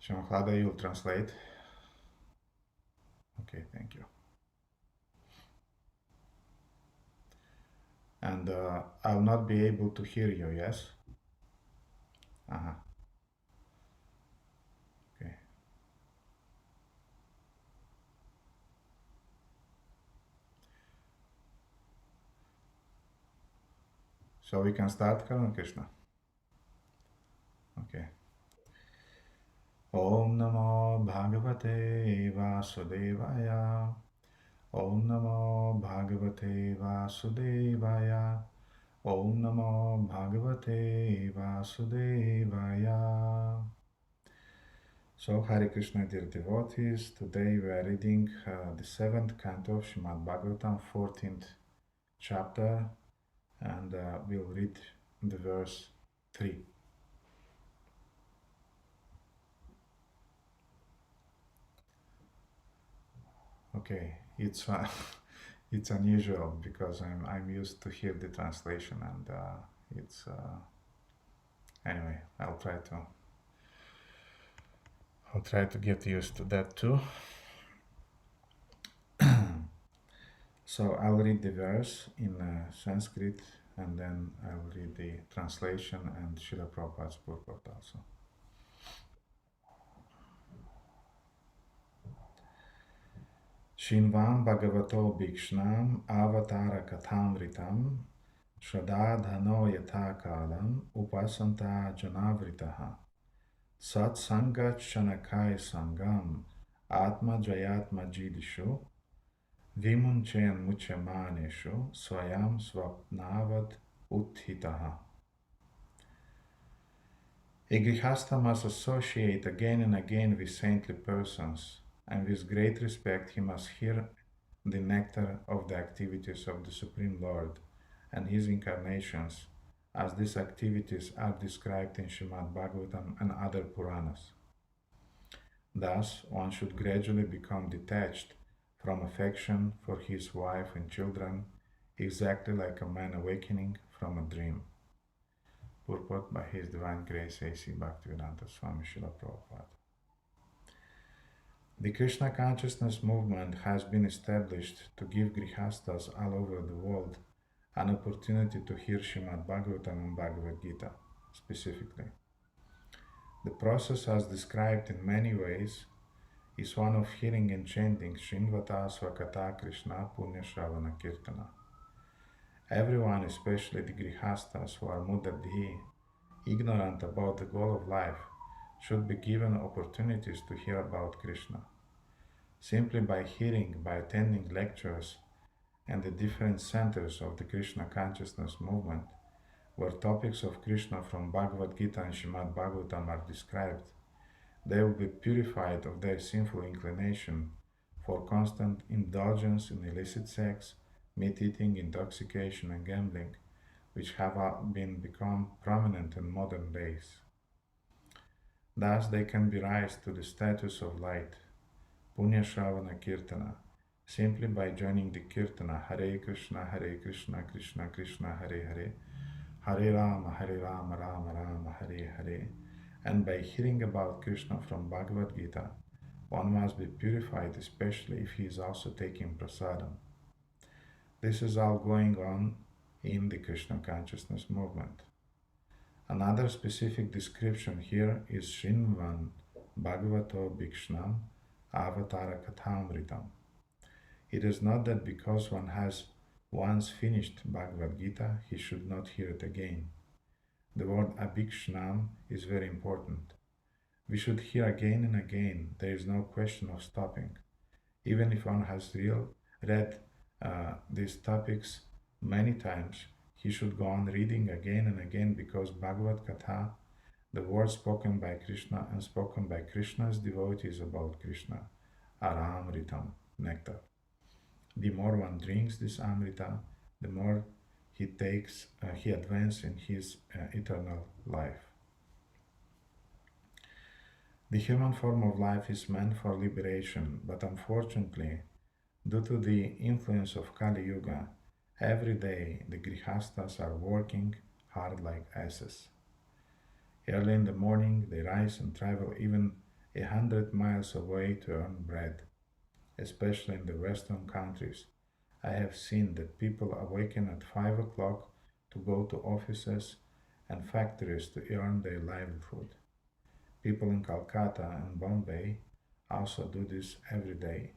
Shamhlada, you'll translate. Okay, thank you. And I'll not be able to hear you, yes? Uh-huh. Okay. So we can start, Karan Krishna. Okay. Om Namo Bhagavate Vasudevaya. Om Namo Bhagavate Vasudevaya. Om Namo Bhagavate Vasudevaya. So, Hare Krishna, dear devotees, today we are reading the 7th canto of Srimad Bhagavatam, 14th chapter, and we'll read the verse 3. Okay, it's it's unusual because I'm used to hear the translation, and it's anyway. I'll try to get used to that too. So I'll read the verse in Sanskrit, and then I'll read the translation and Srila Prabhupada's purport also. Shinvam Bhagavato Bhikshnam Avatara Kathamritam Shradadhano Yatha Kalam Upasanta Janavritaha Sat Sanga Chanakai Sangam Atma Jayatma Jidishu Vimunchen Muchemaneshu Swayam Swapnavad Uthitaha. A grihastha must associate again and again with saintly persons, and with great respect he must hear the nectar of the activities of the Supreme Lord and his incarnations, as these activities are described in Srimad Bhagavatam and other Puranas. Thus, one should gradually become detached from affection for his wife and children, exactly like a man awakening from a dream. Purport by His Divine Grace A.C. Bhaktivedanta Swami Srila Prabhupada. The Krishna consciousness movement has been established to give grihastas all over the world an opportunity to hear Srimad Bhagavatam and Bhagavad Gita specifically. The process, as described in many ways, is one of hearing and chanting Srinvata Swakata Krishna Punya Shravana Kirtana. Everyone, especially the grihastas who are muddadhi, ignorant about the goal of life, should be given opportunities to hear about Krishna. Simply by hearing, by attending lectures and the different centers of the Krishna consciousness movement, where topics of Krishna from Bhagavad Gita and Srimad Bhagavatam are described, they will be purified of their sinful inclination for constant indulgence in illicit sex, meat eating, intoxication, and gambling, which have become prominent in modern days. Thus they can be raised to the status of light, Punya Shravana Kirtana, simply by joining the Kirtana Hare Krishna, Krishna Krishna, Hare Rama, Rama Rama, Hare Hare, and by hearing about Krishna from Bhagavad Gita. One must be purified, especially if he is also taking prasadam. This is all going on in the Krishna consciousness movement. Another specific description here is Srinvan Bhagavato Bhikshnam Avatara Kathamritam. It is not that because one has once finished Bhagavad Gita, he should not hear it again. The word abhikshnam is very important. We should hear again and again. There is no question of stopping. Even if one has read these topics many times, he should go on reading again and again, because Bhagavad Katha, the words spoken by Krishna and spoken by Krishna's devotees about Krishna, are Amritam, nectar. The more one drinks this Amrita, the more he advances in his eternal life. The human form of life is meant for liberation, but unfortunately, due to the influence of Kali Yuga, every day the grihastas are working hard like asses. Early in the morning they rise and travel even 100 miles away to earn bread. Especially in the Western countries, I have seen that people awaken at 5 o'clock to go to offices and factories to earn their livelihood. People in Calcutta and Bombay also do this every day.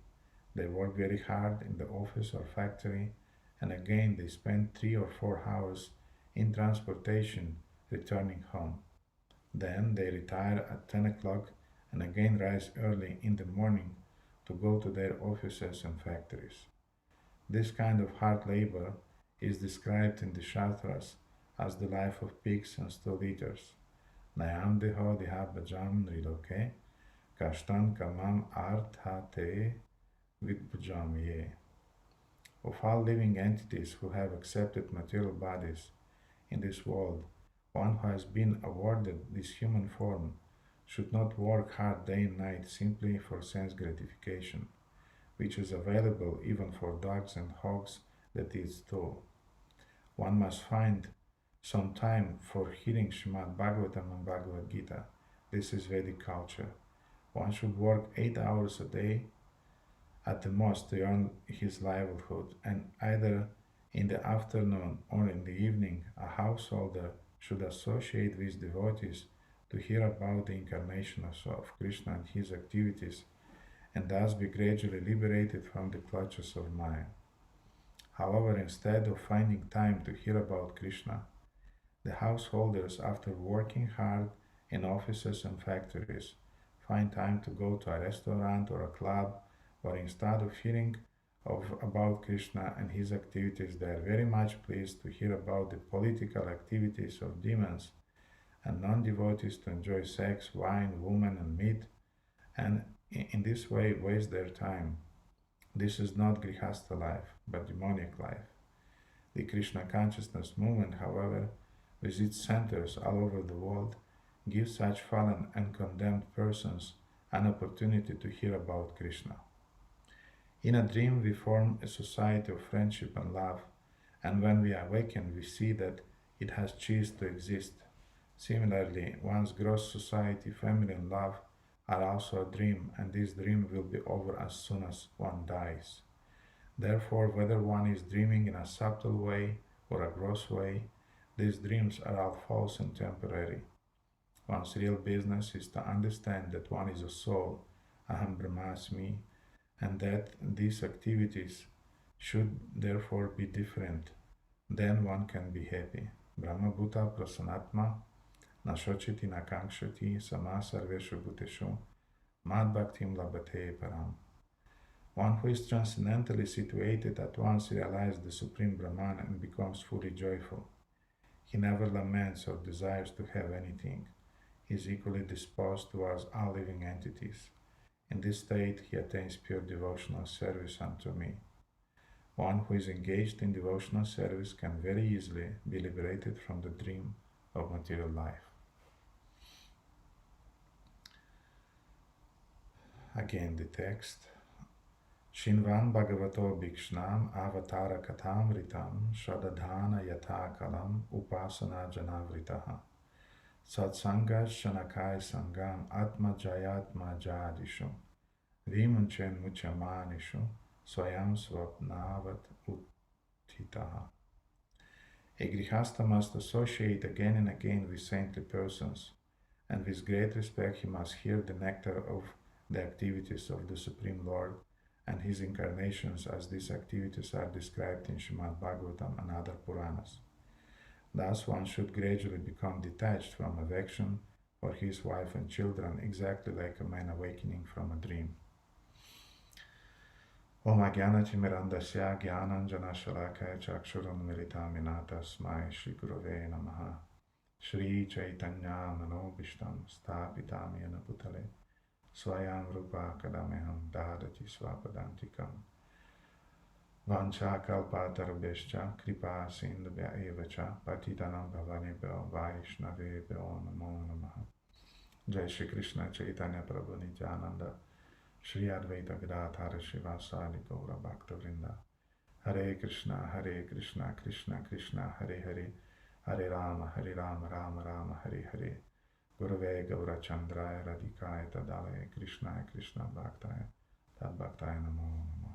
They work very hard in the office or factory, and again they spend 3 or 4 hours in transportation returning home. Then they retire at 10 o'clock and again rise early in the morning to go to their offices and factories. This kind of hard labor is described in the Shastras as the life of pigs and stool eaters. Nayam deho diha bajam riloke, kashtan kamam arthate vidbujam ye. Of all living entities who have accepted material bodies in this world, one who has been awarded this human form should not work hard day and night simply for sense gratification, which is available even for dogs and hogs that eat too. One must find some time for hearing Srimad Bhagavatam and Bhagavad Gita. This is Vedic culture. One should work 8 hours a day at the most to earn his livelihood, and either in the afternoon or in the evening, a householder should associate with devotees to hear about the incarnation of Krishna and his activities, and thus be gradually liberated from the clutches of Maya. However, instead of finding time to hear about Krishna, the householders, after working hard in offices and factories, find time to go to a restaurant or a club, or instead of hearing about Krishna and his activities, they are very much pleased to hear about the political activities of demons, and non-devotees to enjoy sex, wine, women, and meat, and in this way waste their time. This is not Grihastha life, but demoniac life. The Krishna consciousness movement, however, with its centers all over the world, gives such fallen and condemned persons an opportunity to hear about Krishna. In a dream, we form a society of friendship and love, and when we awaken, we see that it has ceased to exist. Similarly, one's gross society, family, and love are also a dream, and this dream will be over as soon as one dies. Therefore, whether one is dreaming in a subtle way or a gross way, these dreams are all false and temporary. One's real business is to understand that one is a soul, Aham Brahmasmi, and that these activities should therefore be different. Then one can be happy. Brahma Bhuta Prasanatma Nashochiti Nakankshati Sama Sarveshu Bhuteshu Mad Bhaktim Labate Param. One who is transcendentally situated at once realizes the Supreme Brahman and becomes fully joyful. He never laments or desires to have anything. He is equally disposed towards all living entities. In this state, he attains pure devotional service unto me. One who is engaged in devotional service can very easily be liberated from the dream of material life. Again, the text. Shinvan Bhagavato Bhikshnam Avatara Katam Ritam Shadadhana Yatha Kalam Upasana Janavritaha Satsanga Shanakai Sangam Atma Jayatma Jadishu Vimunchen Muchamanishu Swayam Swapnavat Uttitaha. A Grihastha must associate again and again with saintly persons, and with great respect he must hear the nectar of the activities of the Supreme Lord and his incarnations, as these activities are described in Srimad Bhagavatam and other Puranas. Thus one should gradually become detached from affection for his wife and children, exactly like a man awakening from a dream. Om Ajnana-timirandasya Jnananjana-shalakaya Chakshurunmilitam Tasmai Shri Gurave Namaha. Shri Chaitanya Manobishtam Stapitam Yena Bhutale Swayam Rupa Kadameham Dadati Swapadantikam Vancha Kalpatarabhescha Kripa Sindhubhya Evacha Patitanam Bhavanebhyo Vaishnavebhyo Namo Namaha. Jai Shri Krishna Chaitanya Prabhu Nityananda Shri Advaita Gadadhara Srivasadi Gaura Bhakta Vrinda. Hare Krishna Krishna Krishna Hare Hare Hare Rama Rama Rama Hare Hare. Gurave Gaurachandraya Radhikaya Tadalaya Krishnaya Krishna Bhaktaya Tad Bhaktaya Namo Namo.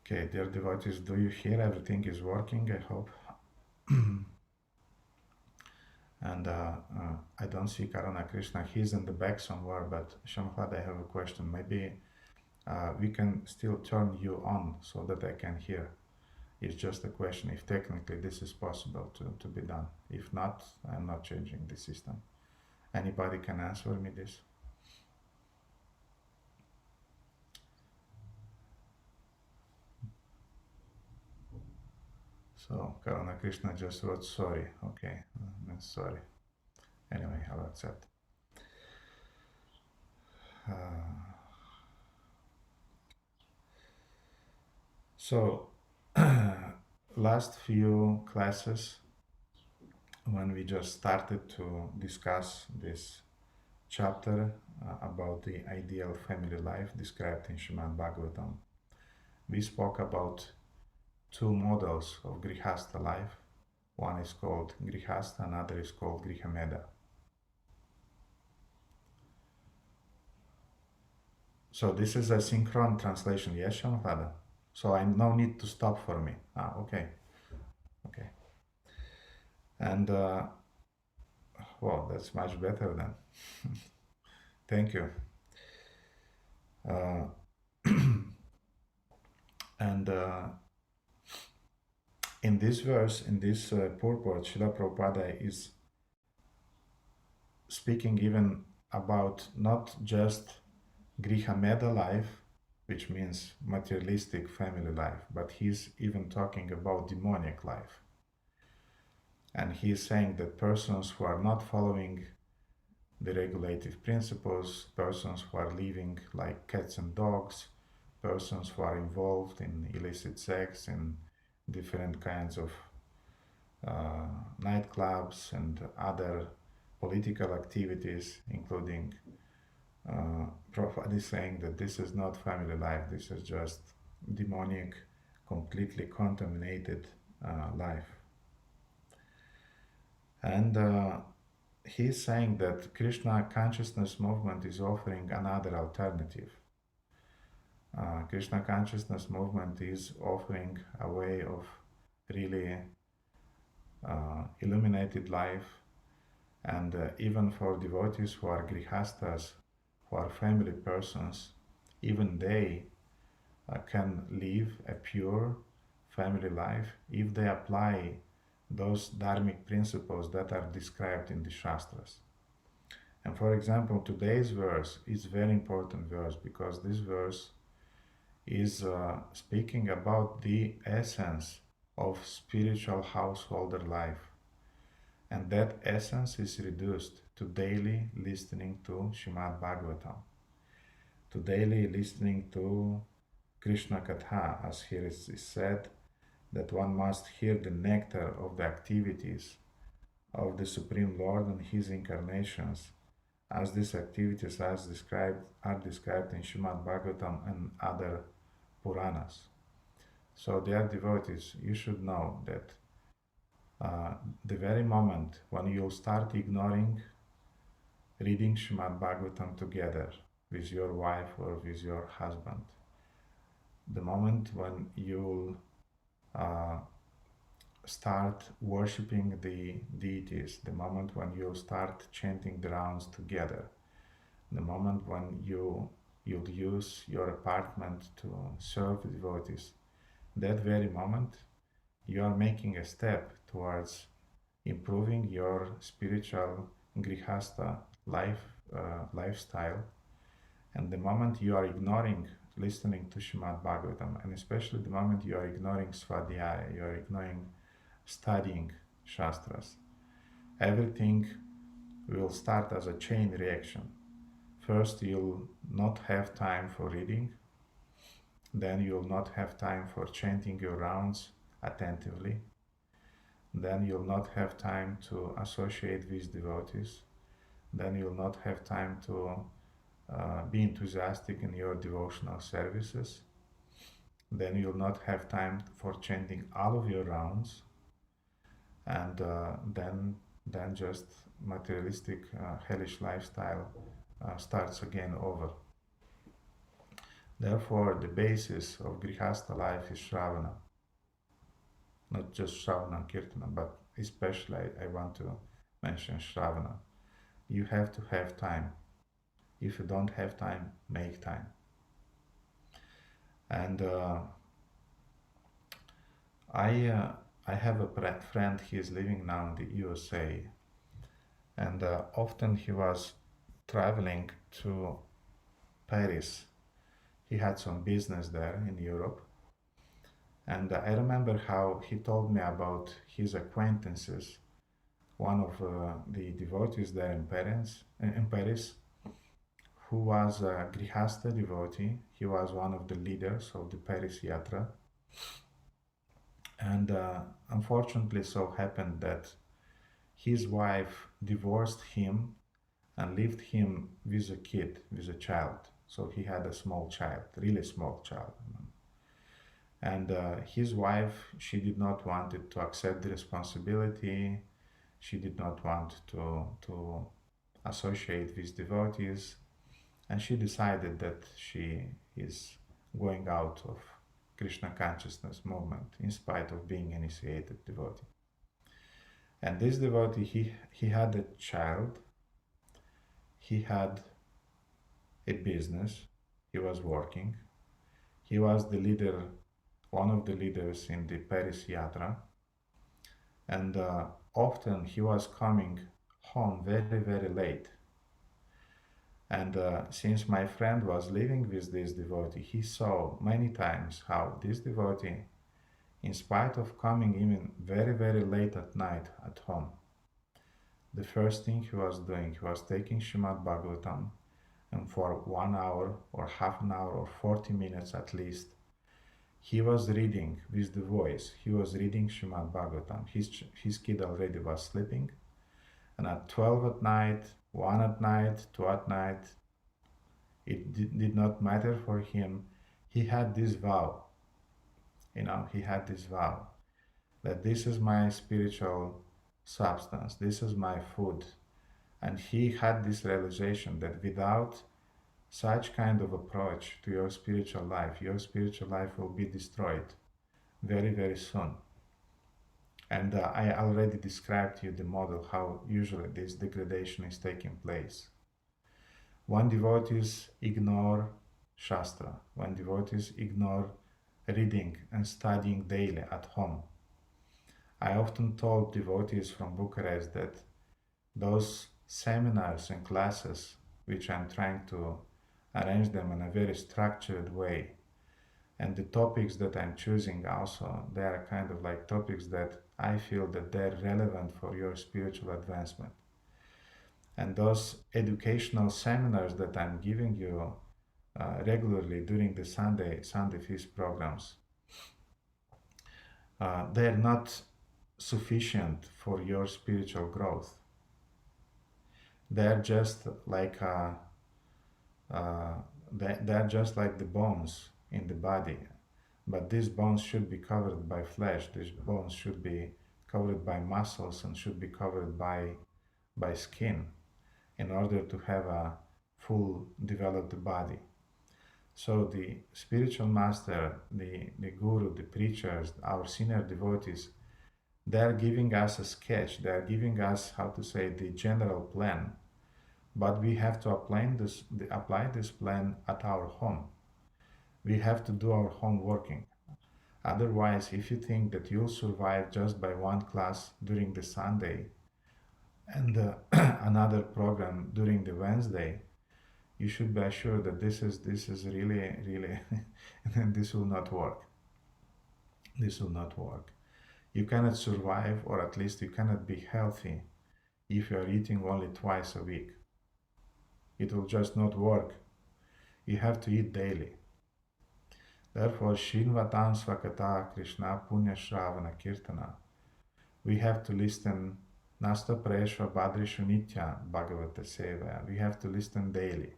Okay, dear devotees, do you hear everything is working? I hope. And I don't see Karuna Krishna. He's in the back somewhere, but Shamhlad, I have a question. Maybe we can still turn you on so that I can hear. It's just a question if technically this is possible to be done. If not, I'm not changing the system. Anybody can answer me this? So Karuna Krishna just wrote sorry. Okay, sorry. Anyway, I'll accept. So last few classes, when we just started to discuss this chapter about the ideal family life described in Srimad Bhagavatam, we spoke about two models of Grihastha life. One is called Grihastha, another is called Grihameda. So this is a synchron translation, yes, Shamhlada? So I no need to stop for me. Okay. Okay. And, well, that's much better then. Thank you. And in this verse, in this purport, Srila Prabhupada is speaking even about not just Grihameda life, which means materialistic family life, but he's even talking about demonic life. And he's saying that persons who are not following the regulative principles, persons who are living like cats and dogs, persons who are involved in illicit sex, in different kinds of nightclubs and other political activities, including Prabhupada is saying that this is not family life, this is just demonic, completely contaminated life. And he's saying that Krishna consciousness movement is offering another alternative. Krishna consciousness movement is offering a way of really illuminated life, and even for devotees who are grihastas, who are family persons, even they can live a pure family life if they apply those dharmic principles that are described in the Shastras. And for example, today's verse is a very important verse because this verse is speaking about the essence of spiritual householder life. And that essence is reduced to daily listening to Srimad Bhagavatam, to daily listening to Krishna Katha, as here is said, that one must hear the nectar of the activities of the Supreme Lord and His incarnations, as these activities are described in Srimad Bhagavatam and other Puranas. So, dear devotees, you should know that the very moment when you'll start ignoring reading Srimad Bhagavatam together with your wife or with your husband, the moment when you'll start worshipping the deities, the moment when you'll start chanting the rounds together, the moment when you'll use your apartment to serve the devotees, that very moment you are making a step towards improving your spiritual grihastha lifestyle. And the moment you are ignoring listening to Srimad Bhagavatam, and especially the moment you are ignoring Svadhyaya, you are ignoring studying Shastras, everything will start as a chain reaction. First, you'll not have time for reading, then you'll not have time for chanting your rounds attentively, then you'll not have time to associate with devotees, then you'll not have time to be enthusiastic in your devotional services, then you'll not have time for chanting all of your rounds, and then just materialistic, hellish lifestyle starts again over. Therefore, the basis of Grihastha life is Shravana. Not just Shravana Kirtana, but especially I want to mention Shravana. You have to have time. If you don't have time, make time. And I have a friend, he is living now in the USA, and often he was traveling to Paris. He had some business there in Europe, and I remember how he told me about his acquaintances. One of the devotees there in Paris, who was a Grihastha devotee. He was one of the leaders of the Paris Yatra. And unfortunately so happened that his wife divorced him and left him with a kid, with a child. So he had a small child, really small child. And his wife, she did not want it to accept the responsibility. She did not want to associate with devotees. And she decided that she is going out of Krishna consciousness movement in spite of being initiated devotee. And this devotee, he had a child, he had a business, he was working, he was the leader, one of the leaders in the Paris Yatra, and often he was coming home very, very late. And since my friend was living with this devotee, he saw many times how this devotee, in spite of coming even very, very late at night at home, the first thing he was doing, he was taking Srimad Bhagavatam, and for 1 hour or half an hour or 40 minutes at least, he was reading with the voice, he was reading Srimad Bhagavatam. His kid already was sleeping, and at 12 at night, 1 at night, 2 at night, it did not matter for him. He had this vow, he had this vow that this is my spiritual substance, this is my food. And he had this realization that without such kind of approach to your spiritual life will be destroyed very, very soon. And I already described to you the model how usually this degradation is taking place. When devotees ignore Shastra, when devotees ignore reading and studying daily at home. I often told devotees from Bucharest that those seminars and classes, which I'm trying to arrange them in a very structured way, and the topics that I'm choosing also, they are kind of like topics that I feel that they're relevant for your spiritual advancement. And those educational seminars that I'm giving you regularly during the Sunday feast programs, they're not sufficient for your spiritual growth. They're just like they're just like the bones in the body, but these bones should be covered by flesh. These bones should be covered by muscles and should be covered by skin in order to have a full developed body. So the spiritual master, the guru, the preachers, our senior devotees, they are giving us a sketch, they are giving us, how to say, the general plan, but we have to apply this plan at our home. We have to do our home working. Otherwise, if you think that you'll survive just by one class during the Sunday and another program during the Wednesday, you should be assured that this is really, really, this will not work. This will not work. You cannot survive, or at least you cannot be healthy if you are eating only twice a week. It will just not work. You have to eat daily. Therefore, Shinvatam Svakata Krishna Punya Shravana Kirtana. We have to listen Nasta Preshva Badrishu Nitya Bhagavata Seva. We have to listen daily.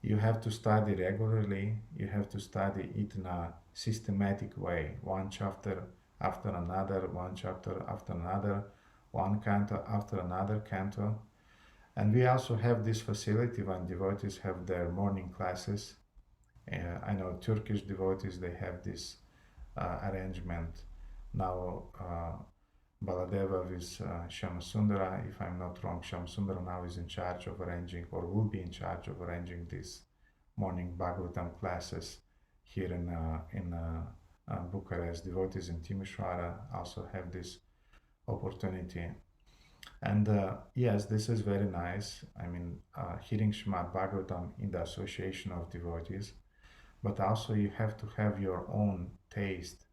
You have to study regularly. You have to study it in a systematic way, one chapter after another, one chapter after another, one canto after another canto. And we also have this facility when devotees have their morning classes. I know Turkish devotees, they have this arrangement. Now Baladeva with Shyamasundara, if I'm not wrong, Shyamasundara now is in charge of arranging, or will be in charge of arranging these morning Bhagavatam classes here in Bucharest. Devotees in Timișoara also have this opportunity. And yes, this is very nice. I mean, hearing Srimad Bhagavatam in the association of devotees, but also you have to have your own taste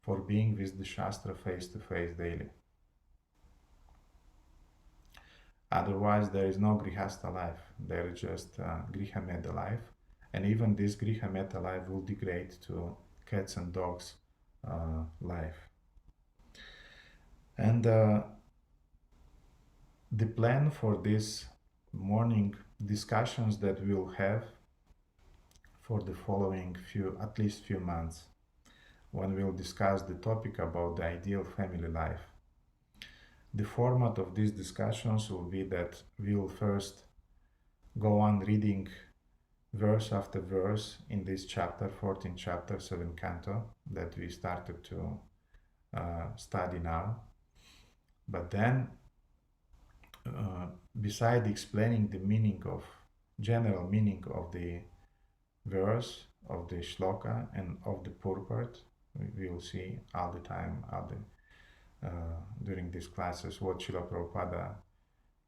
for being with the Shastra face to face daily. Otherwise, there is no Grihastha life. There is just Griha Meta life. And even this Griha Meta life will degrade to cats and dogs life. And the plan for this morning discussions that we'll have for the following at least few months, when we'll discuss the topic about the ideal family life. The format of these discussions will be that we'll first go on reading verse after verse in this chapter, 14th chapter, 7th canto, that we started to study now. But then, beside explaining the meaning of, general meaning of the verse, of the shloka, and of the purport, we will see all the time, during these classes, what Srila Prabhupada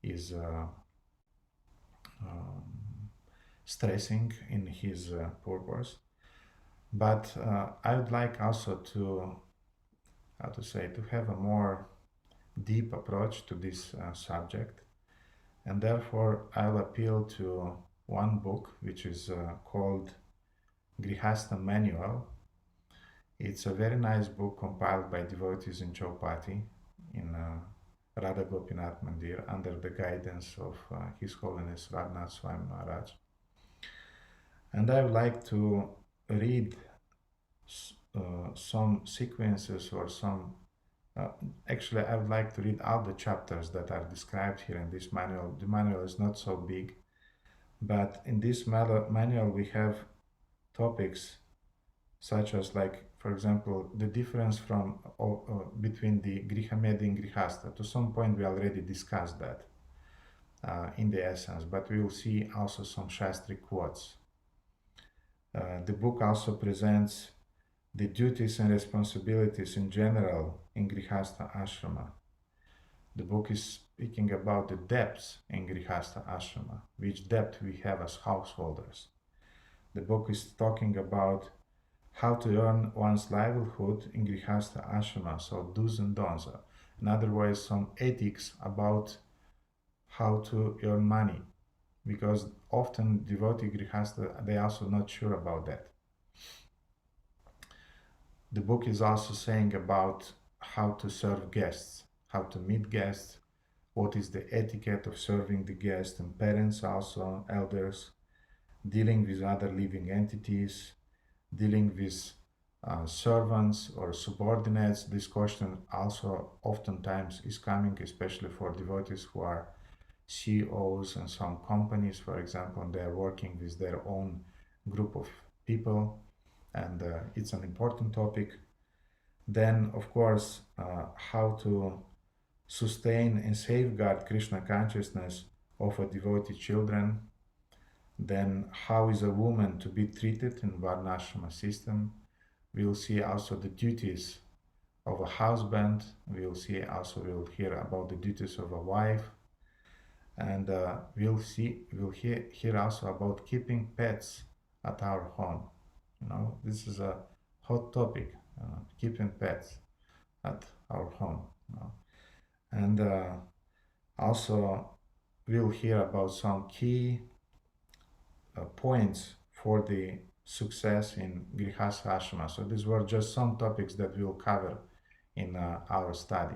is stressing in his purpose. But I would like also to, to have a more deep approach to this subject, and therefore I'll appeal to one book which is called Grihastha Manual. It's a very nice book compiled by devotees in Chaupati in Radha Gopinath Mandir under the guidance of His Holiness Radhanath Swami Maharaj. And I would like to read some sequences or some actually, I would like to read all the chapters that are described here in this manual. The manual is not so big, but in this manual we have topics such as, like, for example, the difference from between the Griha Meda and Grihastha. To some point we already discussed that in the essence, but we will see also some Shastri quotes. The book also presents the duties and responsibilities in general in Grihastha Ashrama. The book is speaking about the depths in Grihastha Ashrama, which depth we have as householders. The book is talking about how to earn one's livelihood in Grihastha Ashrama, so do's and don'ts. In other words, some ethics about how to earn money, because often devotee Grihastha, they also not sure about that. The book is also saying about how to serve guests, how to meet guests, what is the etiquette of serving the guests and parents also, elders, dealing with other living entities, dealing with servants or subordinates. This question also oftentimes is coming, especially for devotees who are CEOs in some companies, for example, and they are working with their own group of people, and it's an important topic. Then, of course, how to sustain and safeguard Krishna consciousness of a devotee children. Then, how is a woman to be treated in Varnashrama system. We'll see also the duties of a husband. We'll hear about the duties of a wife. And we'll hear also about keeping pets at our home. You know, this is a hot topic, keeping pets at our home. You know. And also we'll hear about some key points for the success in Grihastha Ashrama. So these were just some topics that we'll cover in our study.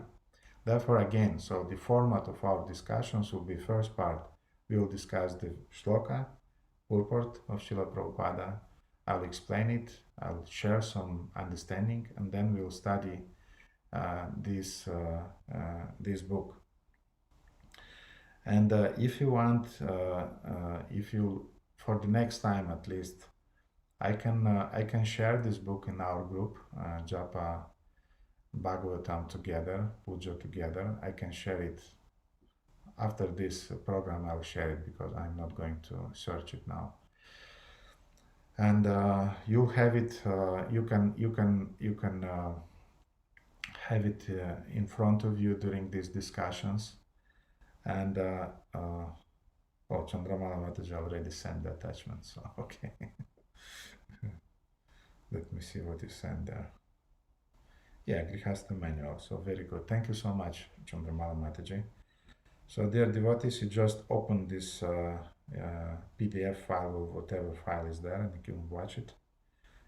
Therefore, again, so the format of our discussions will be: first part, we will discuss the shloka, purport of Srila Prabhupada. I'll explain it, I'll share some understanding, and then we'll study this book. And if you want, for the next time at least, I can share this book in our group, Japa Bhagavatam together, Puja together. I can share it after this program. I'll share it because I'm not going to search it now. And you'll have it. You can have it in front of you during these discussions. And oh, Chandramala Mataji already sent the attachment, so okay. Let me see what you sent there. Yeah, Grihastha manual, so very good. Thank you so much, Chandramala Mataji. So dear devotees, you just open this PDF file or whatever file is there, and you can watch it.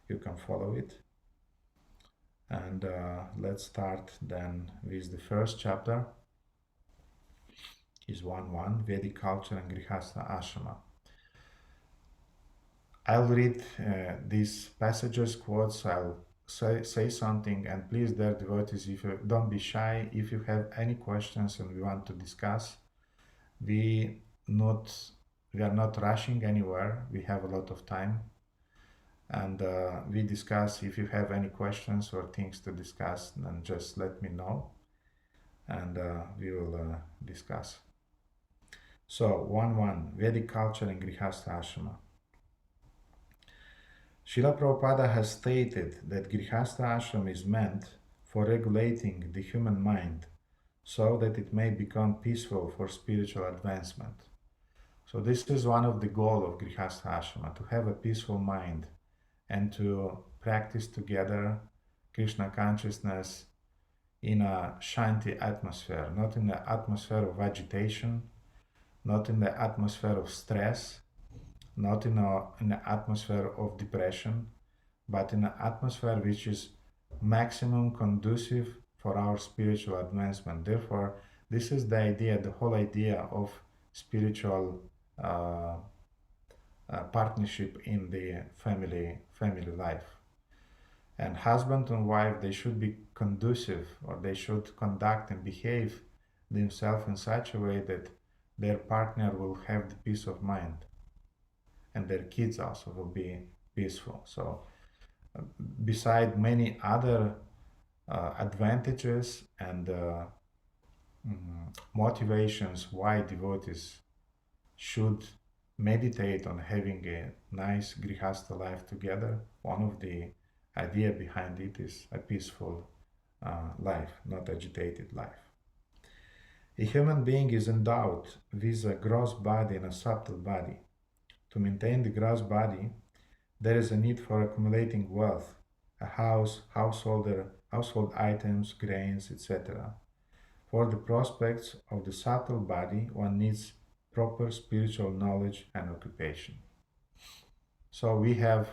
You can follow it. And let's start then with the first chapter. Is 1.1, Vedic culture and Grihastha ashrama. I'll read these passages, quotes, I'll say something, and please, dear devotees, if you don't be shy, if you have any questions and we want to discuss, we are not rushing anywhere, we have a lot of time, and we discuss. If you have any questions or things to discuss, then just let me know, and we will discuss. So, 1.1, Vedic culture and Grihastha ashrama. Srila Prabhupada has stated that Grihastha ashrama is meant for regulating the human mind so that it may become peaceful for spiritual advancement. So this is one of the goals of Grihastha ashrama, to have a peaceful mind and to practice together Krishna consciousness in a Shanti atmosphere, not in the atmosphere of agitation, not in the atmosphere of stress, not in the atmosphere of depression, but in an atmosphere which is maximum conducive for our spiritual advancement. Therefore, this is the idea, the whole idea of spiritual partnership in the family life. And husband and wife, they should be conducive, or they should conduct and behave themselves in such a way that their partner will have the peace of mind, and their kids also will be peaceful. So beside many other advantages and motivations why devotees should meditate on having a nice grihastha life together, one of the idea behind it is a peaceful life, not agitated life. A human being is endowed with a gross body and a subtle body. To maintain the gross body, there is a need for accumulating wealth, a house, household items, grains, etc. For the prospects of the subtle body, one needs proper spiritual knowledge and occupation. So we have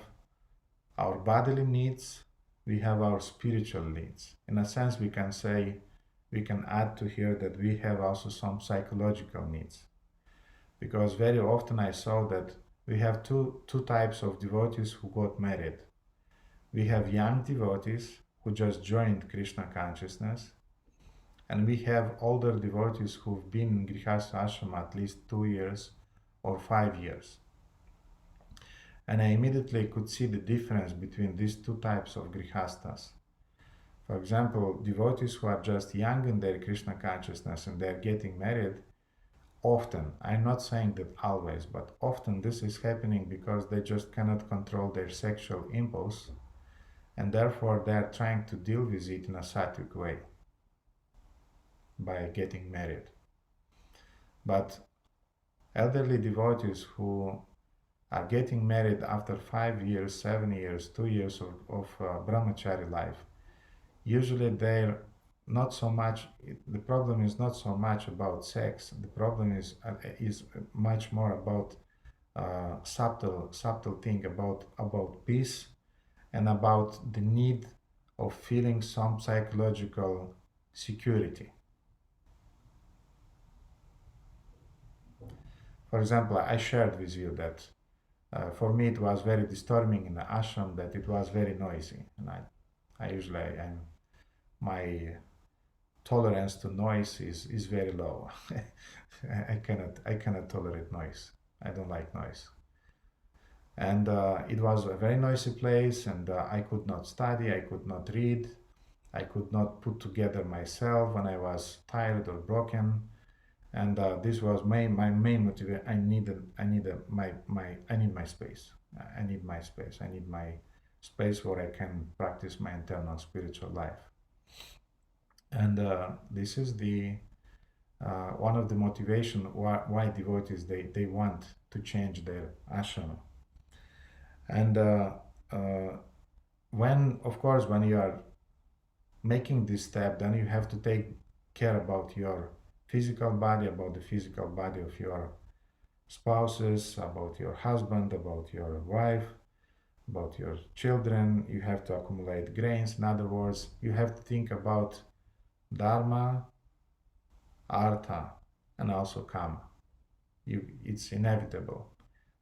our bodily needs, we have our spiritual needs. In a sense, we can say, we can add to here that we have also some psychological needs. Because very often I saw that we have two types of devotees who got married. We have young devotees who just joined Krishna consciousness, and we have older devotees who've been in Grihastha ashrama at least 2 years or 5 years. And I immediately could see the difference between these two types of Grihasthas. For example, devotees who are just young in their Krishna consciousness and they're getting married, often, I'm not saying that always, but often this is happening because they just cannot control their sexual impulse, and therefore they are trying to deal with it in a sattvic way by getting married. But elderly devotees who are getting married after 5 years, 7 years, 2 years of brahmachari life, usually they're not so much, the problem is not so much about sex, the problem is much more about subtle thing about peace and about the need of feeling some psychological security. For example, I shared with you that for me it was very disturbing in the ashram that it was very noisy, and I usually am my tolerance to noise is very low. I cannot tolerate noise. I don't like noise. And it was a very noisy place, and I could not study, I could not read, I could not put together myself when I was tired or broken. And this was my main motivation. I need my space. I need my space. I need my space where I can practice my internal spiritual life. And this is the one of the motivation why devotees they want to change their ashrama. And when you are making this step, then you have to take care about your physical body, about the physical body of your spouses, about your husband, about your wife, about your children. You have to accumulate grains. In other words, you have to think about dharma, artha, and also kama. It's inevitable.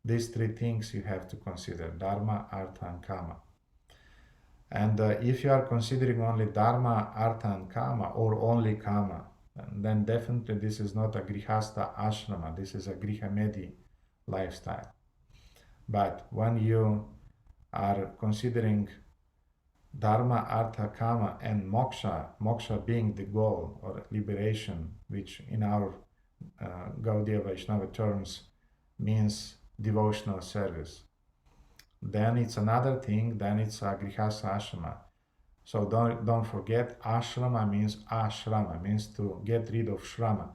These three things you have to consider: dharma, artha, and kama. And if you are considering only dharma, artha, and kama, or only kama, then definitely this is not a grihastha ashrama. This is a grihamedi lifestyle. But when you are considering dharma, artha, kama, and moksha being the goal or liberation, which in our Gaudiya Vaishnava terms means devotional service, then it's another thing. Then it's a grihastha ashrama. So don't forget, ashrama means to get rid of shrama,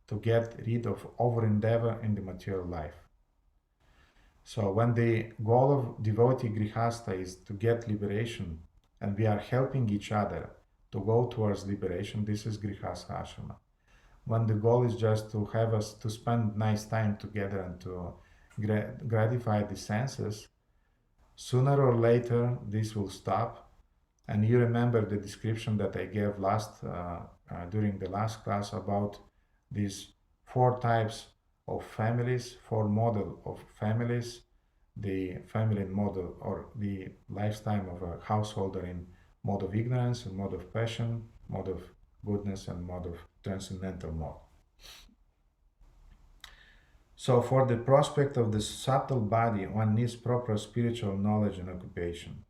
to get rid of over endeavor in the material life. So when the goal of devotee grihastha is to get liberation, and we are helping each other to go towards liberation, this is grihastha ashrama. When the goal is just to have us to spend nice time together and to gratify the senses, sooner or later this will stop. And you remember the description that I gave during the last class about these 4 types of families, 4 model of families: the family model, or the lifetime of a householder in mode of ignorance, and mode of passion, mode of goodness, and mode of transcendental mode. So for the prospect of the subtle body, one needs proper spiritual knowledge and occupation.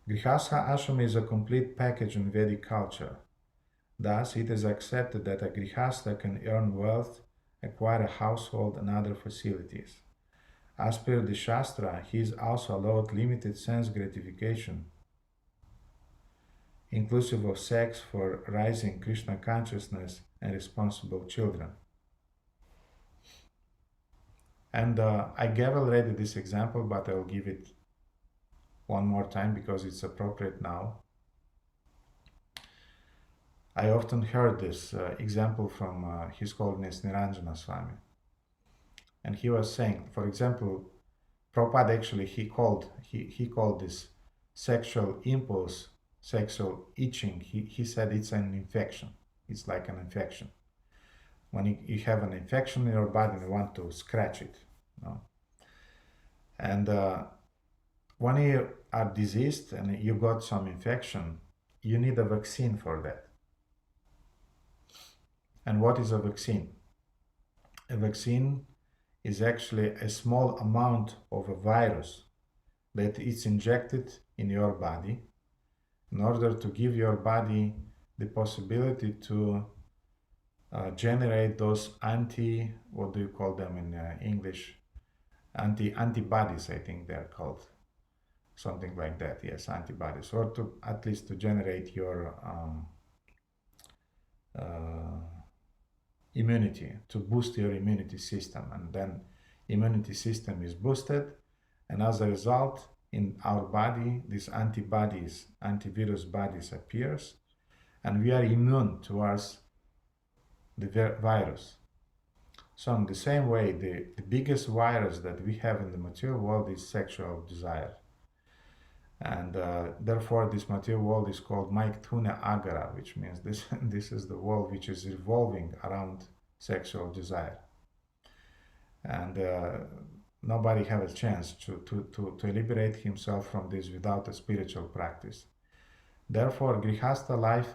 Grihastha ashrama is a complete package in Vedic culture. Thus, it is accepted that a grihastha can earn wealth, acquire a household, and other facilities. As per the Shastra, he is also allowed limited sense gratification, inclusive of sex, for rising Krishna consciousness and responsible children. And I gave already this example, but I'll give it one more time because it's appropriate now. I often heard this example from His Holiness Niranjana Swami. And he was saying, for example, Prabhupada actually, he called this sexual impulse, sexual itching, he said it's an infection. It's like an infection. When you have an infection in your body, you want to scratch it. No? And when you are diseased and you got some infection, you need a vaccine for that. And what is a vaccine? A vaccine is actually a small amount of a virus that is injected in your body in order to give your body the possibility to generate those what do you call them in English? Antibodies, I think they're called. Something like that, yes, antibodies. Or to at least to generate your immunity, to boost your immunity system. And then immunity system is boosted, and as a result, in our body, these antibodies, antivirus bodies appears, and we are immune towards the virus. So in the same way, the biggest virus that we have in the material world is sexual desire. And therefore, this material world is called Maiktuna Agara, which means this is the world which is revolving around sexual desire. And nobody has a chance to liberate himself from this without a spiritual practice. Therefore, Grihastha life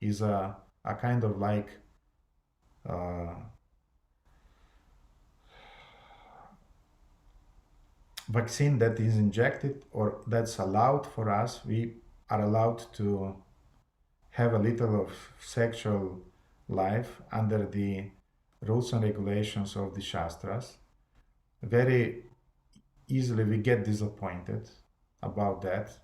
is a kind of like vaccine that is injected, or that's allowed for us. We are allowed to have a little of sexual life under the rules and regulations of the Shastras. Very easily we get disappointed about that,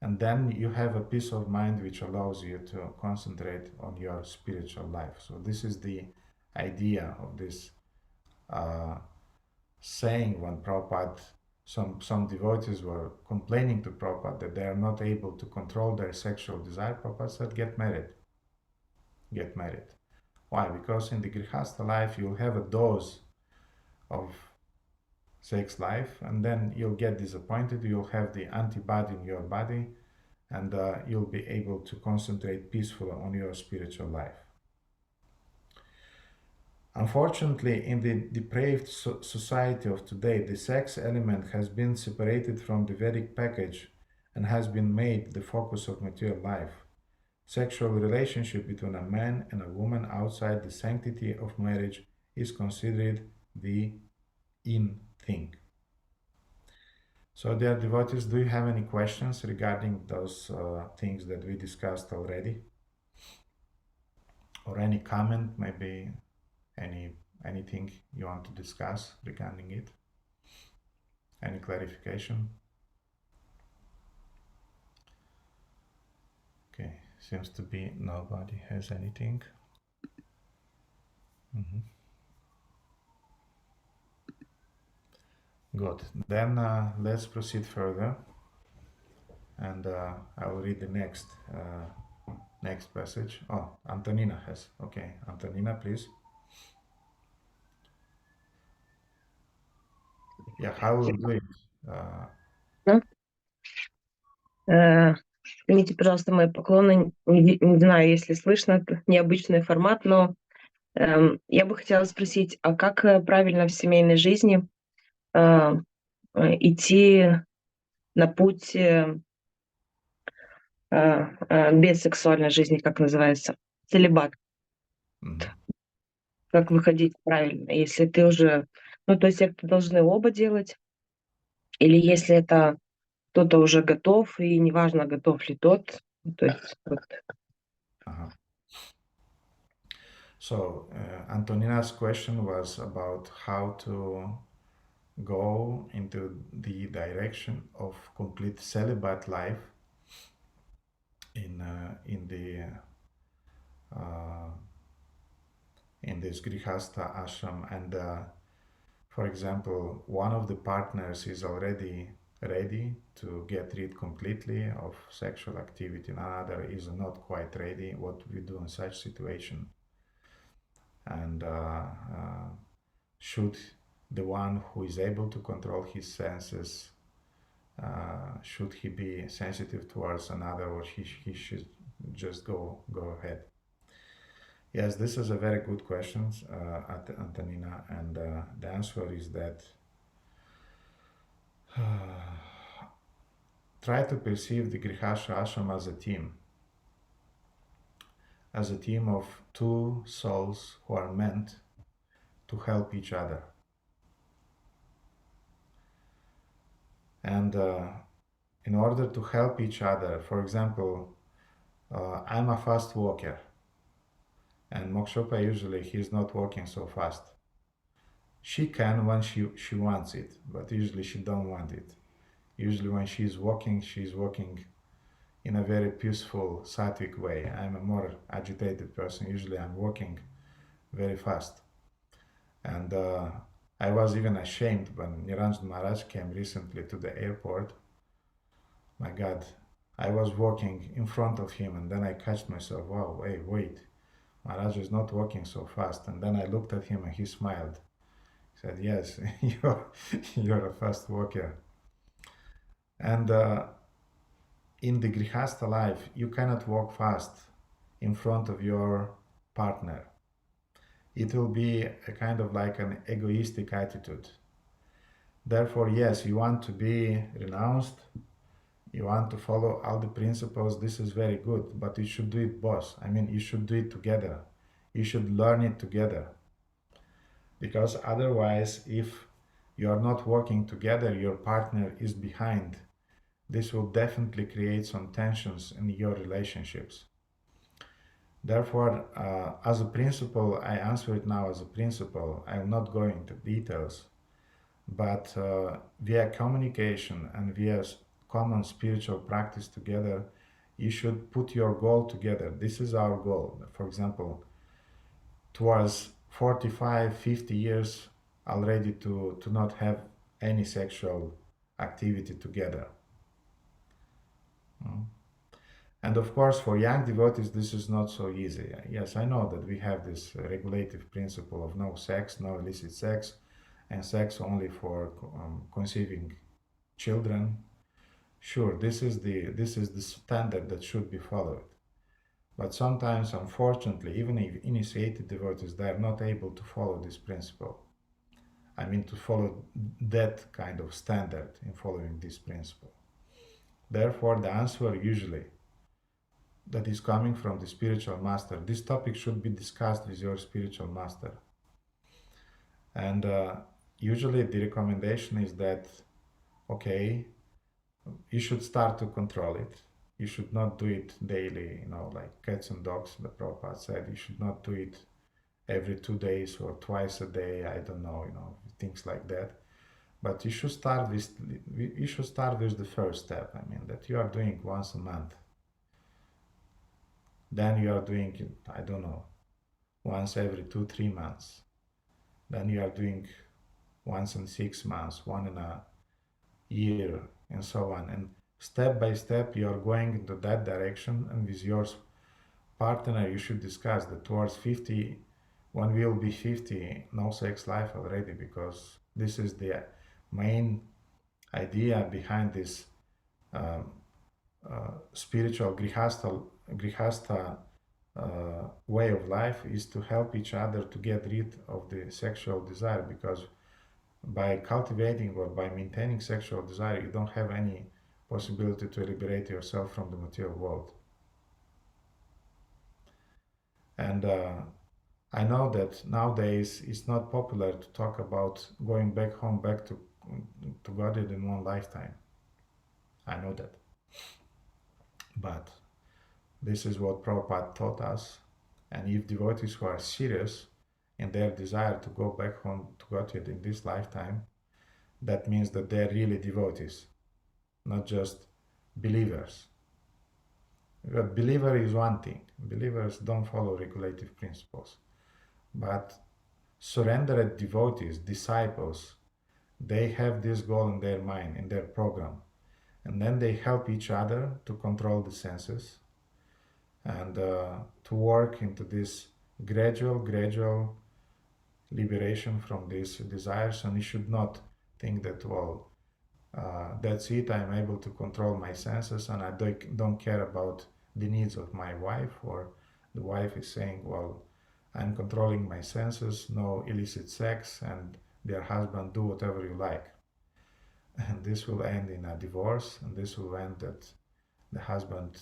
and then you have a peace of mind which allows you to concentrate on your spiritual life. So this is the idea of this saying when Prabhupada, some devotees were complaining to Prabhupada that they are not able to control their sexual desire. Prabhupada said, get married. Get married. Why? Because in the Grihastha life you'll have a dose of sex life, and then you'll get disappointed, you'll have the antibody in your body, and you'll be able to concentrate peacefully on your spiritual life. Unfortunately, in the depraved society of today, the sex element has been separated from the Vedic package and has been made the focus of material life. Sexual relationship between a man and a woman outside the sanctity of marriage is considered the in thing. So, dear devotees, do you have any questions regarding those things that we discussed already? Or any comment, maybe anything you want to discuss regarding it? Any clarification? Okay, seems to be nobody has anything. Good. Then let's proceed further, and I will read the next passage. Oh, Antonina has. Okay, Antonina, please. Yeah, how will do it? Примите, пожалуйста, мои поклоны. Не знаю, если слышно, необычный формат, но я бы хотела спросить, а как правильно в семейной жизни идти на путь без сексуальной жизни, как называется, целибат? Как выходить правильно, если ты уже... Ну, то есть это должны оба делать, или если это кто-то уже готов, и неважно, готов ли тот, то есть... Вот. So, Antonina's question was about how to go into the direction of complete celibate life in this Grihastha ashram, and for example, one of the partners is already ready to get rid completely of sexual activity, and another is not quite ready. What we do in such situation? And should the one who is able to control his senses, should he be sensitive towards another, or he should just go ahead? Yes, this is a very good question, Antonina, and the answer is that try to perceive the Grihastha ashram as a team of two souls who are meant to help each other. And in order to help each other, for example, I'm a fast walker, and Mokshopa usually he's not walking so fast. She can when she wants it, but usually she don't want it. Usually when she's walking in a very peaceful, sattvic way. I'm a more agitated person. Usually I'm walking very fast. And I was even ashamed when Niranjan Maharaj came recently to the airport. My God, I was walking in front of him, and then I catched myself, wow, hey, wait, Maharaj is not walking so fast. And then I looked at him and he smiled. He said, yes, you're a fast walker. And in the Grihastha life, you cannot walk fast in front of your partner. It will be a kind of like an egoistic attitude. Therefore, yes, you want to be renounced, You want to follow all the principles, this is very good, but you should do it both. I mean, you should do it together. You should learn it together. Because otherwise, if you are not working together, your partner is behind. This will definitely create some tensions in your relationships. Therefore, as a principle, I answer it now as a principle. I will not go into details, but via communication and via common spiritual practice together, you should put your goal together. This is our goal. For example, towards 45, 50 years already to not have any sexual activity together. And of course, for young devotees, this is not so easy. Yes, I know that we have this regulative principle of no sex, no illicit sex, and sex only for conceiving children. Sure, this is the standard that should be followed. But sometimes, unfortunately, even if initiated devotees, they are not able to follow this principle. I mean, to follow that kind of standard in following this principle. Therefore, the answer usually that is coming from the spiritual master, this topic should be discussed with your spiritual master. And usually the recommendation is that, okay, you should start to control it. You should not do it daily, like cats and dogs, the Prabhupada said. You should not do it every 2 days or twice a day, I don't know, things like that. But you should start with the first step. I mean, that you are doing once a month. Then you are doing it, I don't know, once every 2-3 months. Then you are doing once in 6 months, one in a year, and so on. And step by step, you are going into that direction. And with your partner, you should discuss that towards 50, one will be 50, no sex life already, because this is the main idea behind this spiritual grihasta way of life, is to help each other to get rid of the sexual desire, because by cultivating or by maintaining sexual desire, you don't have any possibility to liberate yourself from the material world. And I know that nowadays it's not popular to talk about going back home, back to Godhead in one lifetime. I know that. But this is what Prabhupada taught us. And if devotees who are serious in their desire to go back home to Godhead in this lifetime, that means that they're really devotees, not just believers. A believer is one thing. Believers don't follow regulative principles. But surrendered devotees, disciples, they have this goal in their mind, in their program. And then they help each other to control the senses and to work into this gradual liberation from these desires. And you should not think that, well, that's it, I'm able to control my senses and I don't care about the needs of my wife, or the wife is saying, well, I'm controlling my senses, no illicit sex, and their husband, do whatever you like. And this will end in a divorce, and this will end that the husband,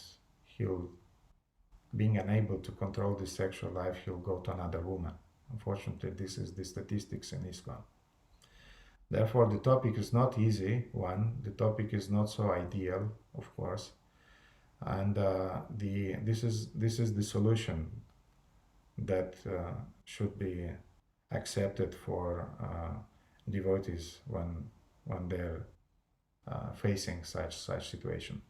being unable to control the sexual life, he'll go to another woman. Unfortunately, this is the statistics in ISKCON. Therefore, the topic is not easy one. The topic is not so ideal, of course, and this is the solution that should be accepted for devotees when they're facing such situation.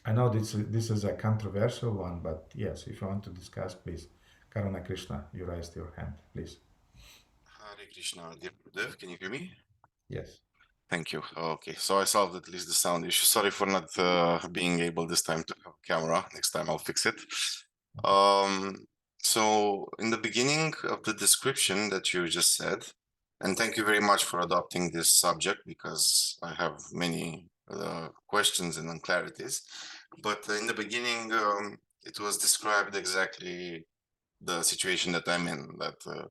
I know this is a controversial one, but yes, if you want to discuss, please. Karuna Krishna, you raised your hand, please. Hare Krishna, dear Gurudev, can you hear me? Yes. Thank you. Okay, so I solved at least the sound issue. Sorry for not being able this time to have a camera. Next time I'll fix it. So in the beginning of the description that you just said, and thank you very much for adopting this subject, because I have many questions and unclarities. But in the beginning, it was described exactly the situation that I'm in, that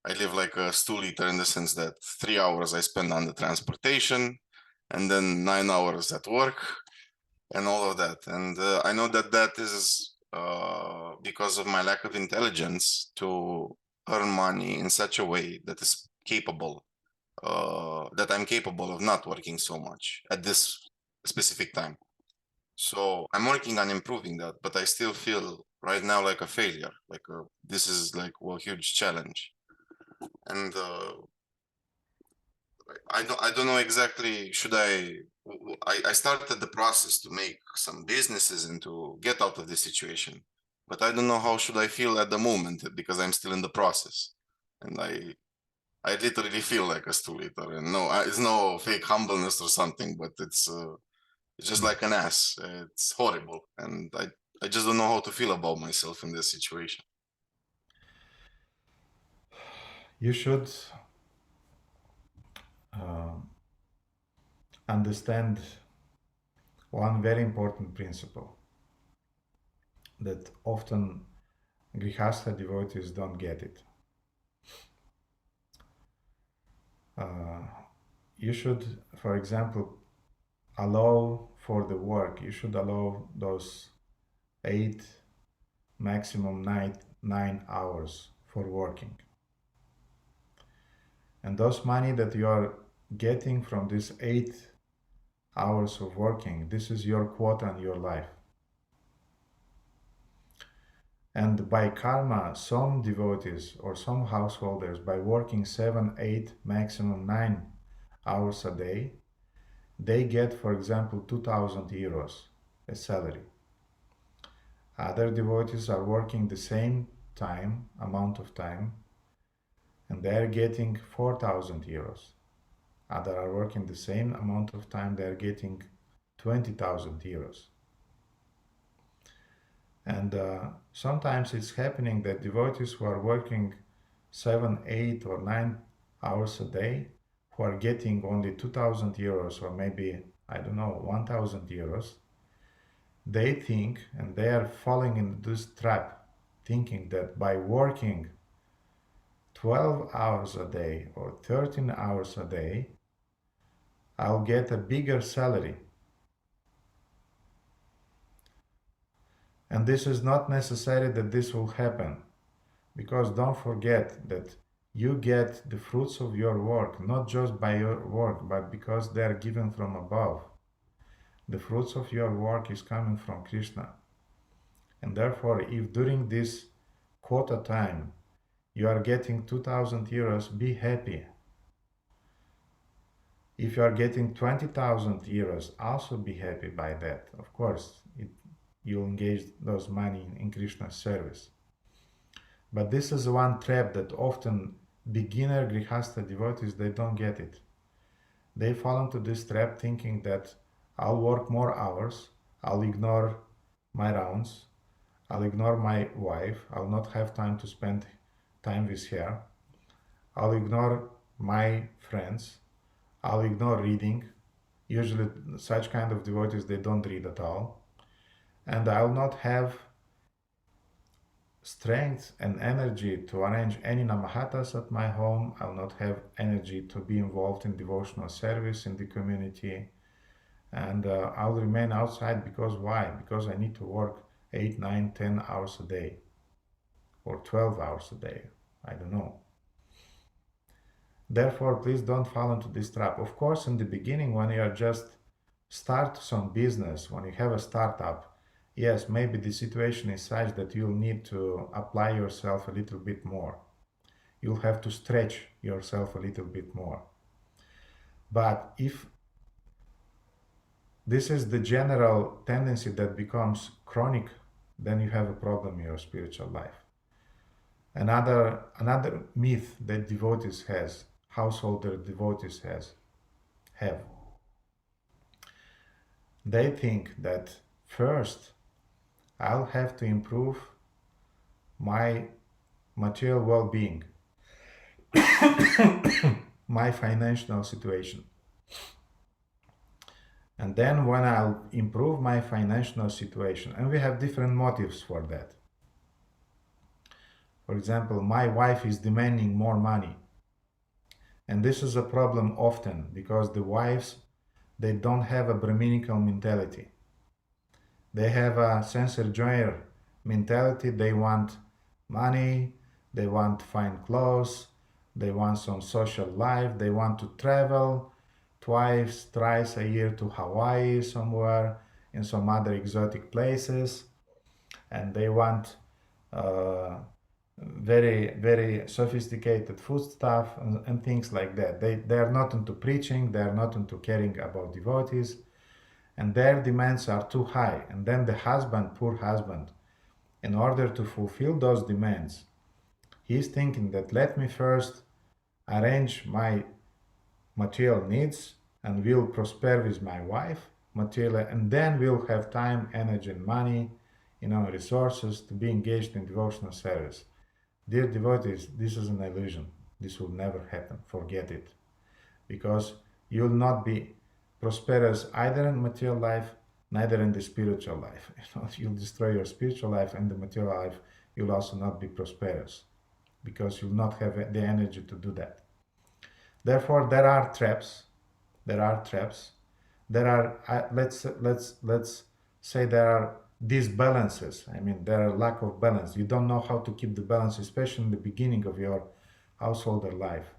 I live like a stool eater, in the sense that 3 hours I spend on the transportation, and then 9 hours at work and all of that. And I know that that is because of my lack of intelligence to earn money in such a way that is capable, that I'm capable of not working so much at this specific time. So I'm working on improving that, but I still feel right now like a failure. Like this is like a huge challenge, and I don't know exactly. Should I started the process to make some businesses and to get out of this situation, but I don't know how should I feel at the moment because I'm still in the process, and I literally feel like a stool eater, and no, it's no fake humbleness or something, but it's just like an ass. It's horrible, and I just don't know how to feel about myself in this situation. You should understand one very important principle that often Grihastha devotees don't get it. You should, for example, allow for the work, you should allow those 8, maximum 9 hours for working. And those money that you are getting from this 8 hours of working, this is your quota in your life. And by karma, some devotees or some householders, by working 7, 8, maximum 9 hours a day, they get, for example, 2,000 euros as salary. Other devotees are working the same amount of time, and they are getting 4,000 euros. Others are working the same amount of time, they are getting 20,000 euros. And sometimes it's happening that devotees who are working 7, 8, or 9 hours a day, who are getting only 2,000 euros or maybe, I don't know, 1,000 euros, they think, and they are falling into this trap, thinking that by working 12 hours a day or 13 hours a day, I'll get a bigger salary. And this is not necessary that this will happen, because don't forget that you get the fruits of your work, not just by your work, but because they are given from above. The fruits of your work is coming from Krishna. And therefore, if during this quota time you are getting 2,000 euros, be happy. If you are getting 20,000 euros, also be happy by that. Of course, you'll engage those money in Krishna's service. But this is one trap that often beginner Grihastha devotees, they don't get it. They fall into this trap thinking that I'll work more hours, I'll ignore my rounds, I'll ignore my wife, I'll not have time to spend time with her, I'll ignore my friends, I'll ignore reading. Usually such kind of devotees, they don't read at all. And I'll not have strength and energy to arrange any namahatas at my home. I'll not have energy to be involved in devotional service in the community. And I'll remain outside because why? Because I need to work 8, 9, 10 hours a day or 12 hours a day. I don't know. Therefore, please don't fall into this trap. Of course, in the beginning, when you are just start some business, when you have a startup, yes, maybe the situation is such that you'll need to apply yourself a little bit more. You'll have to stretch yourself a little bit more. But if this is the general tendency that becomes chronic, then you have a problem in your spiritual life. Another myth that devotees householder devotees have. They think that first I'll have to improve my material well-being, my financial situation. And then when I'll improve my financial situation, and we have different motives for that. For example, my wife is demanding more money. And this is a problem often because the wives, they don't have a Brahminical mentality. They have a censer-joiner mentality. They want money, they want fine clothes, they want some social life, they want to travel thrice a year to Hawaii somewhere, in some other exotic places, and they want very sophisticated food stuff and things like that. They are not into preaching, they are not into caring about devotees, and their demands are too high. And then the husband, poor husband, in order to fulfill those demands, he's thinking that let me first arrange my material needs and will prosper with my wife materially, and then we'll have time, energy, and money, resources to be engaged in devotional service. Dear devotees, this is an illusion. This will never happen. Forget it. Because you'll not be prosperous either in material life, neither in the spiritual life. You'll destroy your spiritual life, and the material life you'll also not be prosperous, because you'll not have the energy to do that. Therefore, there are traps. There are let's say there are disbalances. I mean, there are lack of balance. You don't know how to keep the balance, especially in the beginning of your householder life.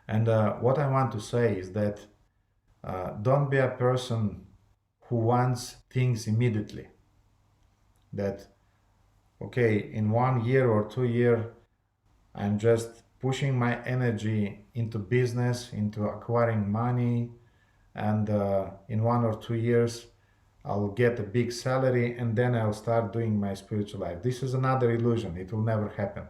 And what I want to say is that don't be a person who wants things immediately. That, okay, in 1 year or 2 years, I'm just pushing my energy into business, into acquiring money, and in 1 or 2 years, I'll get a big salary, and then I'll start doing my spiritual life. This is another illusion. It will never happen.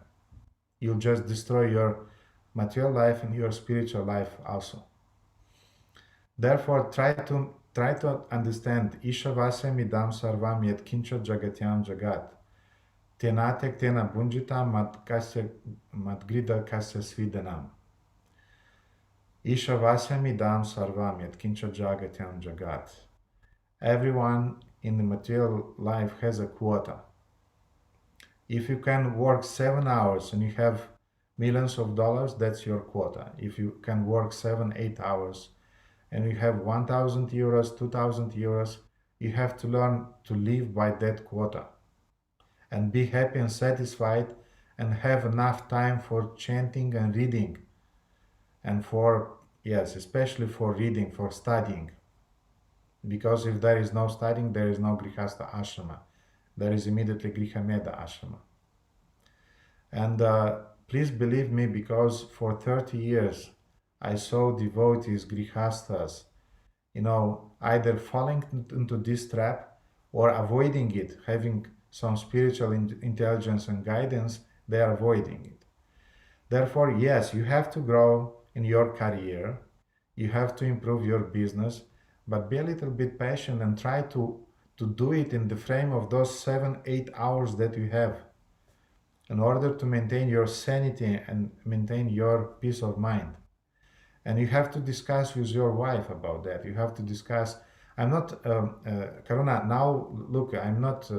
You'll just destroy your material life and your spiritual life also. Therefore, try to understand Ishavasya midam sarvam yet kincha jagatyam jagat. Tenatek tena bunjita matgrida kasya svidanam. Ishavasya midam sarvam yet kincha jagatyam jagat. Everyone in the material life has a quota. If you can work 7 hours and you have millions of dollars, that's your quota. If you can work 7-8 hours and you have 1,000 euros, 2,000 euros, you have to learn to live by that quota and be happy and satisfied and have enough time for chanting and reading, and especially for reading, for studying. Because if there is no studying, there is no Grihastha ashrama. There is immediately Grihameda ashrama. And please believe me, because for 30 years I saw devotees, Grihasthas, either falling into this trap or avoiding it, having some spiritual intelligence and guidance, they are avoiding it. Therefore, yes, you have to grow in your career, you have to improve your business, but be a little bit patient and try to do it in the frame of those 7-8 hours that you have, in order to maintain your sanity and maintain your peace of mind. And you have to discuss with your wife about that. You have to discuss. I'm not, Karuna, now look, I'm not,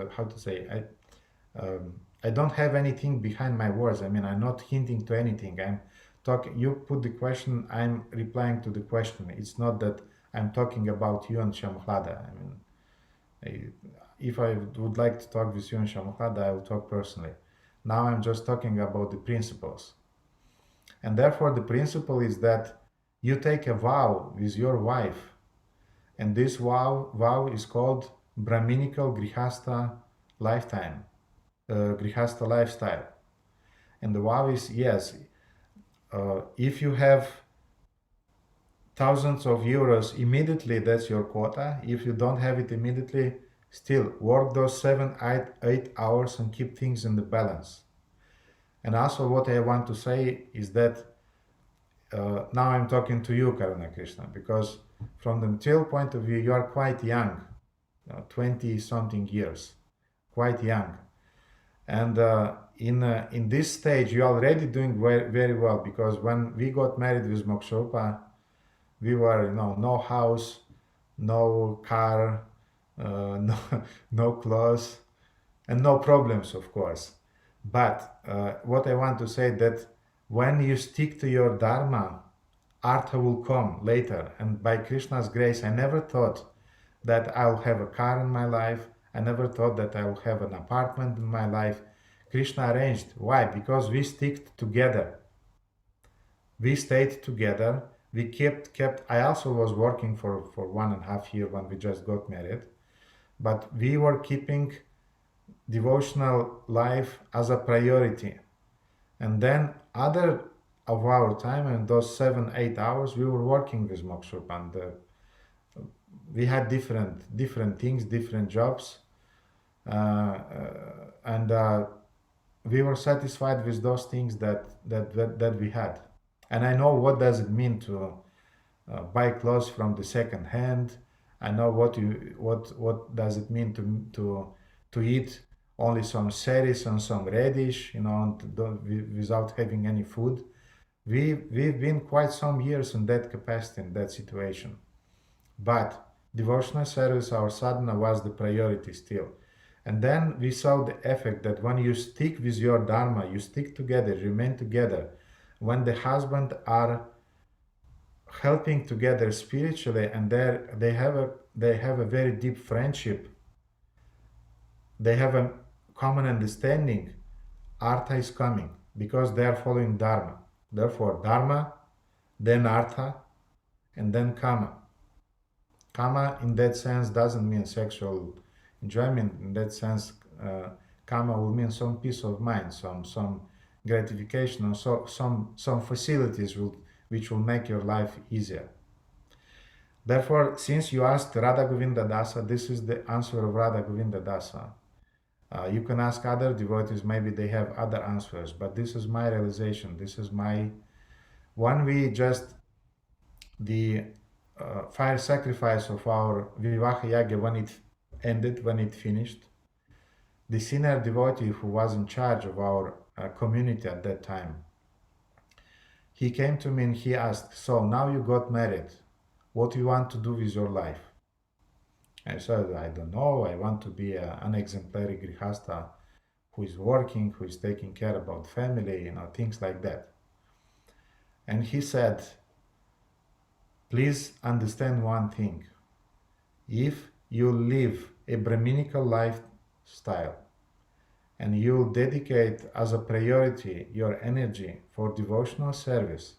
I don't have anything behind my words. I mean, I'm not hinting to anything. You put the question, I'm replying to the question. It's not that I'm talking about you and Shamhlada. I mean, if I would like to talk with you and Shamhlada, I will talk personally. Now I'm just talking about the principles. And therefore the principle is that you take a vow with your wife, and this vow is called Brahminical Grihastha lifetime, Grihastha lifestyle. And the vow is, yes, if you have thousands of euros immediately, that's your quota. If you don't have it immediately, still work those 7-8 hours and keep things in the balance. And also what I want to say is that now I'm talking to you, Karuna Krishna, because from the material point of view, you are quite young, 20-something years, quite young. And in this stage, you're already doing very well, because when we got married with Mokshopa, we were, no house, no car, no clothes, and no problems, of course. But what I want to say that when you stick to your dharma, Artha will come later. And by Krishna's grace, I never thought that I'll have a car in my life. I never thought that I will have an apartment in my life. Krishna arranged. Why? Because we stick together. We stayed together. We kept. I also was working for 1.5 years when we just got married, but we were keeping devotional life as a priority. And then other of our time, in those 7-8 hours, we were working with Mokshup, and we had different things, different jobs, and we were satisfied with those things that we had. And I know what does it mean to buy clothes from the second hand. I know what does it mean to eat only some cereals and some radish, without having any food. We've been quite some years in that capacity, in that situation. But devotional service, our sadhana, was the priority still. And then we saw the effect that when you stick with your dharma, you stick together, remain together. When the husband are helping together spiritually, and they have a very deep friendship, they have a common understanding, artha is coming because they are following dharma. Therefore, dharma, then artha, and then kama. Kama in that sense doesn't mean sexual enjoyment. In that sense, kama will mean some peace of mind, some gratification, or some facilities which will make your life easier. Therefore, since you asked Radha Govinda Dasa, this is the answer of Radha Govinda Dasa. You can ask other devotees, maybe they have other answers, but this is my realization. This is my, when we just, the fire sacrifice of our Vivaha Yagya, when it ended, when it finished, the senior devotee who was in charge of our community at that time, he came to me and he asked, so now you got married, what do you want to do with your life? I said, I don't know, I want to be an exemplary grihasta who is working, who is taking care about family, things like that. And he said, please understand one thing. If you live a Brahminical lifestyle and you dedicate as a priority your energy for devotional service,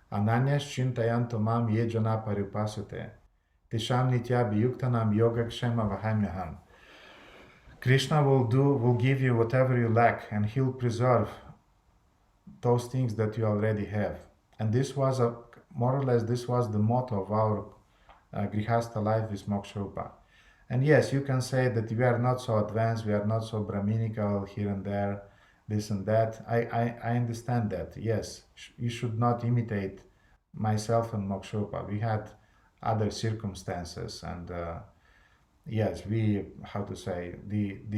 Ananyas Chintayanto Mam Yejana Paripasute, Tisham Nitya Biyuktanam Yoga Kshema Vahamyaham. Krishna will give you whatever you lack, and he'll preserve those things that you already have. And this was more or less, this was the motto of our Grihasta life with Moksha. And yes, you can say that we are not so advanced, we are not so Brahminical here and there, this and that. I understand that. Yes, you should not imitate myself and Moksha. We had other circumstances, and yes, the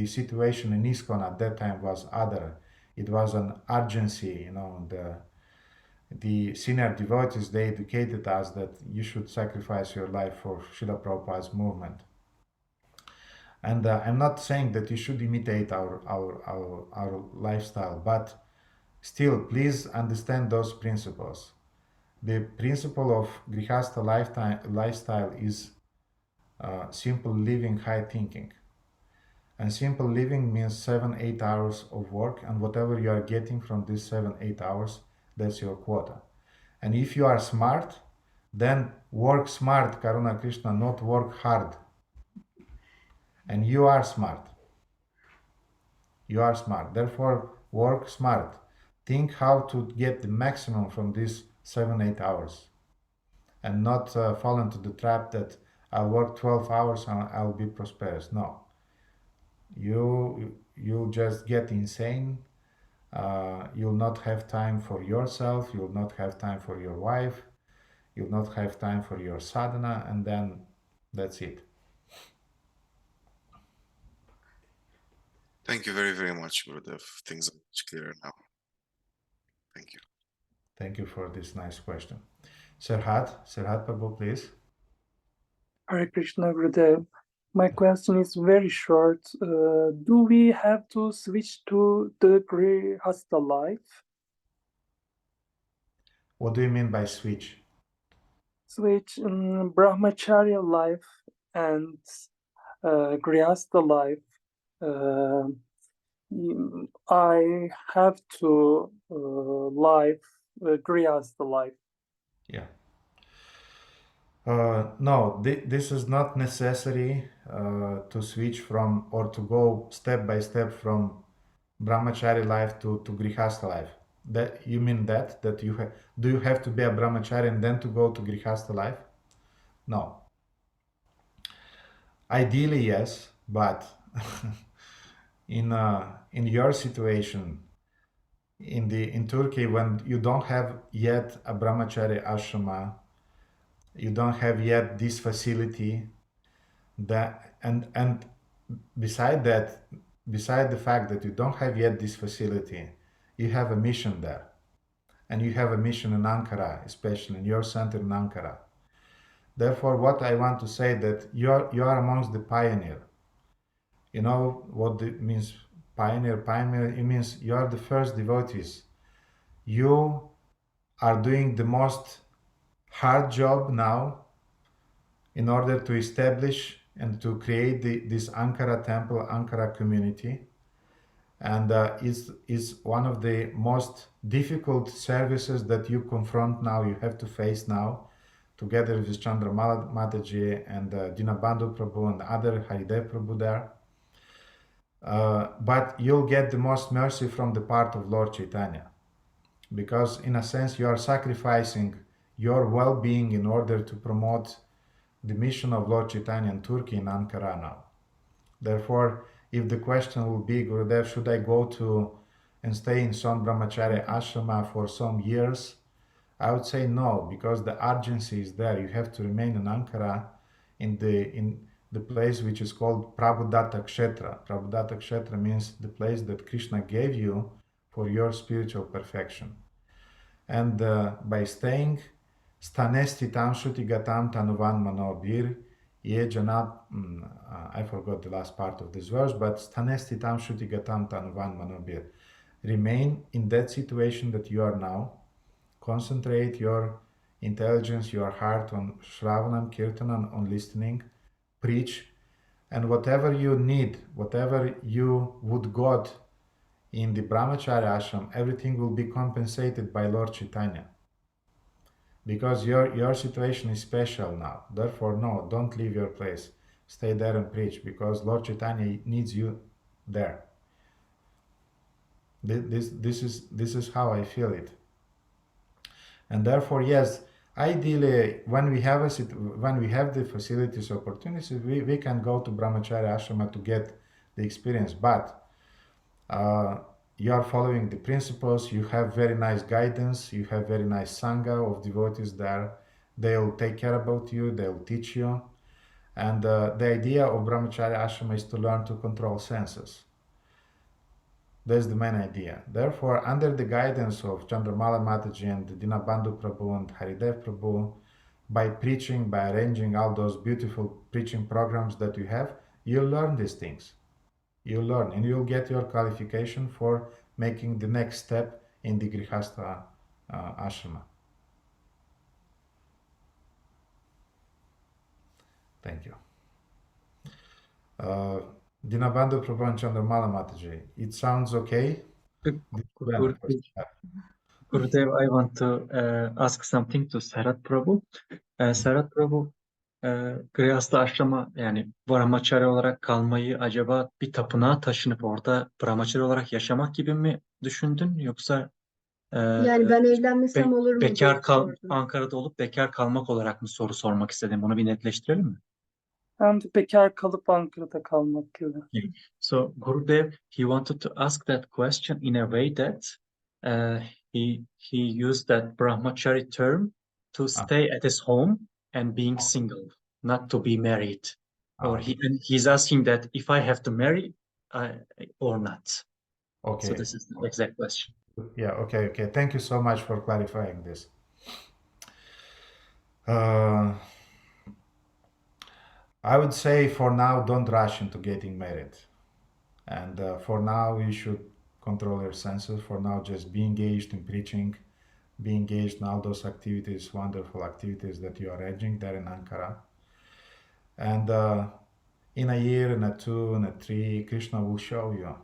situation in ISKCON at that time was other. It was an urgency, the senior devotees, they educated us that you should sacrifice your life for Srila Prabhupada's movement. And I'm not saying that you should imitate our lifestyle, but still, please understand those principles. The principle of Grihasta lifestyle is simple living, high thinking. And simple living means 7-8 hours of work, and whatever you are getting from these 7-8 hours, that's your quota. And if you are smart, then work smart, Karuna Krishna, not work hard. And you are smart. You are smart. Therefore, work smart. Think how to get the maximum from these 7-8 hours, and not fall into the trap that I'll work 12 hours and I'll be prosperous. No. You'll just get insane. You'll not have time for yourself. You'll not have time for your wife. You'll not have time for your sadhana, and then that's it. Thank you very, very much, Gurudev. Things are much clearer now. Thank you. Thank you for this nice question. Serhat Prabhu, please. Hare Krishna, Gurudev. My question is very short. Do we have to switch to the Grihasta life? What do you mean by switch? Switch brahmacharya life and grihastha life. I have to grihastha life. Yeah. No, this is not necessary to switch from or to go step by step from brahmachari life to grihastha life. That you mean that you have, do you have to be a brahmachari and then to go to grihastha life? No. Ideally, yes, but in your situation in Turkey, when you don't have yet a brahmachari ashrama, you don't have yet this facility, that and beside the fact that you don't have yet this facility, you have a mission there, and you have a mission in Ankara, especially in your center in Ankara. Therefore, what I want to say that you are amongst the pioneer. You know what it means, pioneer? Pioneer, it means you are the first devotees. You are doing the most hard job now in order to establish and to create this Ankara temple, Ankara community. And is one of the most difficult services that you confront now, you have to face now, together with Chandramala Mataji and Dinabandhu Prabhu and other Haridev Prabhu there. But you'll get the most mercy from the part of Lord Chaitanya, because in a sense you are sacrificing your well-being in order to promote the mission of Lord Chaitanya in Turkey, in Ankara now. Therefore, if the question will be, Gurudev, should I go to and stay in some brahmachari ashrama for some years? I would say no, because the urgency is there. You have to remain in Ankara in the place which is called Prabhudatta Kshetra. Prabhudatta Kshetra means the place that Krishna gave you for your spiritual perfection. And by staying, stanesti tam shuti gatam tanuvan manobir, ye janat, I forgot the last part of this verse, but stanesti tam shuti gatam tanuvan manobir. Remain in that situation that you are now. Concentrate your intelligence, your heart on Shravanam, Kirtanam, on listening, preach, and whatever you need, whatever you would got in the Brahmachari ashram, everything will be compensated by Lord Chaitanya. Because your situation is special now. Therefore, no, don't leave your place. Stay there and preach, because Lord Chaitanya needs you there. This is how I feel it. And therefore, yes, ideally, when we have the facilities, opportunities, we can go to Brahmachari ashrama to get the experience. But you are following the principles. You have very nice guidance. You have very nice sangha of devotees there. They'll take care about you. They'll teach you. And the idea of Brahmachari ashrama is to learn to control senses. That's the main idea. Therefore, under the guidance of Chandramala Mataji and Dinabandhu Prabhu and Haridev Prabhu, by preaching, by arranging all those beautiful preaching programs that you have, you'll learn these things. You'll learn, and you'll get your qualification for making the next step in the Grihastha ashrama. Thank you. Dinabandhu Prabhu and Chandramala Mataji, it sounds okay? Gurudev, I want to ask something to Sarat Prabhu. Sarat Prabhu, Grihastha Ashrama, yani Brahmachari olarak kalmayı acaba bir tapınağa taşınıp orada Brahmachari olarak yaşamak gibi mi düşündün? Yoksa Yani ben evlenmesem olur mu diye sordum. Ankara'da olup bekar kalmak olarak mı soru sormak istedim? Bunu bir netleştirelim mi? Hem de bekar kalıp Ankara'da kalmak gibi. So Gurudev, he wanted to ask that question in a way that he used that Brahmachari term to stay at his home and being single, not to be married. Or he's asking that if I have to marry or not. Okay. So this is the exact question. Yeah, okay. Thank you so much for clarifying this. I would say for now, don't rush into getting married. And for now, you should control your senses. For now, just be engaged in preaching, be engaged in all those activities, wonderful activities that you are arranging there in Ankara. And in a year, in a 2, in a 3, Krishna will show you,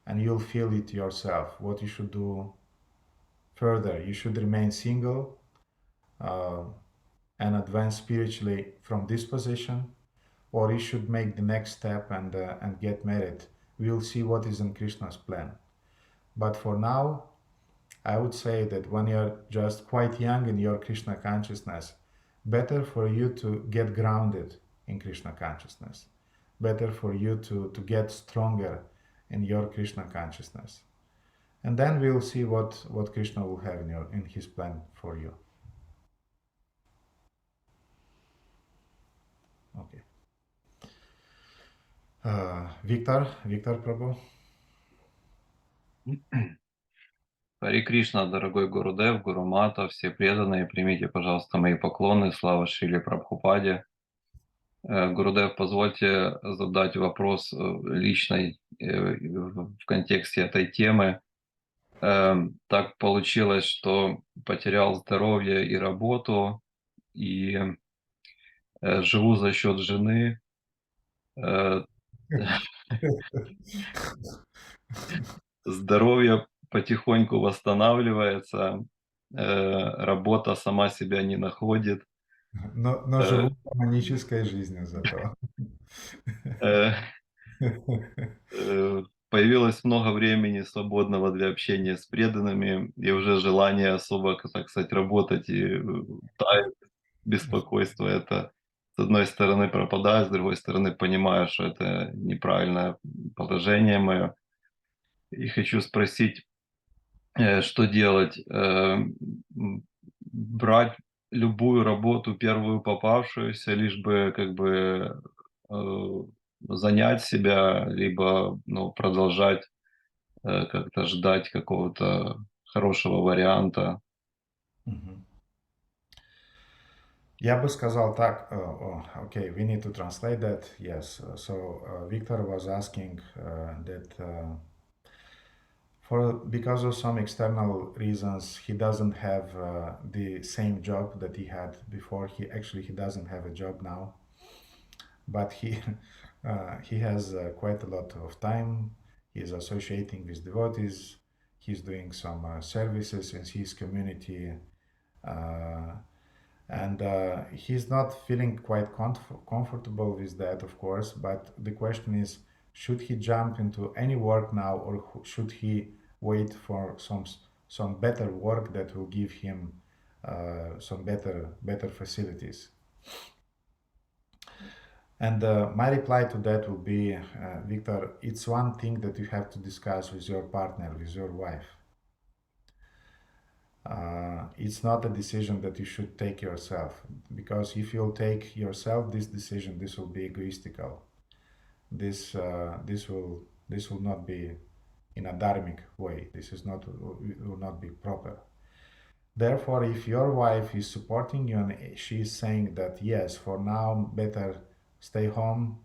and you'll feel it yourself, what you should do further. You should remain single and advance spiritually from this position, or you should make the next step and get married. We will see what is in Krishna's plan. But for now, I would say that when you're just quite young in your Krishna consciousness, better for you to get grounded in Krishna consciousness. Better for you to get stronger in your Krishna consciousness. And then we'll see what Krishna will have in his plan for you. Okay. Victor Prabhu. Хари Кришна, дорогой Гурудев, Гурумата, все преданные, примите, пожалуйста, мои поклоны, слава Шриле Прабхупаде. Гурудев, позвольте задать вопрос личный в контексте этой темы. Так получилось, что потерял здоровье и работу, и живу за счет жены. Здоровье потихоньку восстанавливается, работа сама себя не находит. Но живу гармонической жизнью зато. Появилось много времени свободного для общения с преданными, и уже желание особо, так сказать, работать и тает, беспокойство это, с одной стороны, пропадает, с другой стороны, понимаю, что это неправильное положение мое. И хочу спросить, что делать? Брать любую работу, первую попавшуюся, лишь бы как бы занять себя, либо продолжать как-то ждать какого-то хорошего варианта. Я бы сказал так, okay, we need to translate that, yes. So Victor was asking that because of some external reasons, he doesn't have the same job that he had before. He doesn't have a job now, but he has quite a lot of time. He's associating with devotees. He's doing some services in his community, and he's not feeling quite comfortable with that, of course. But the question is, should he jump into any work now, or should he wait for some better work that will give him some better facilities? And my reply to that will be, Victor, it's one thing that you have to discuss with your partner, with your wife. It's not a decision that you should take yourself, because if you'll take yourself this decision, this will be egoistical. This will not be in a dharmic way. This will not be proper. Therefore, if your wife is supporting you and she is saying that yes, for now better stay home,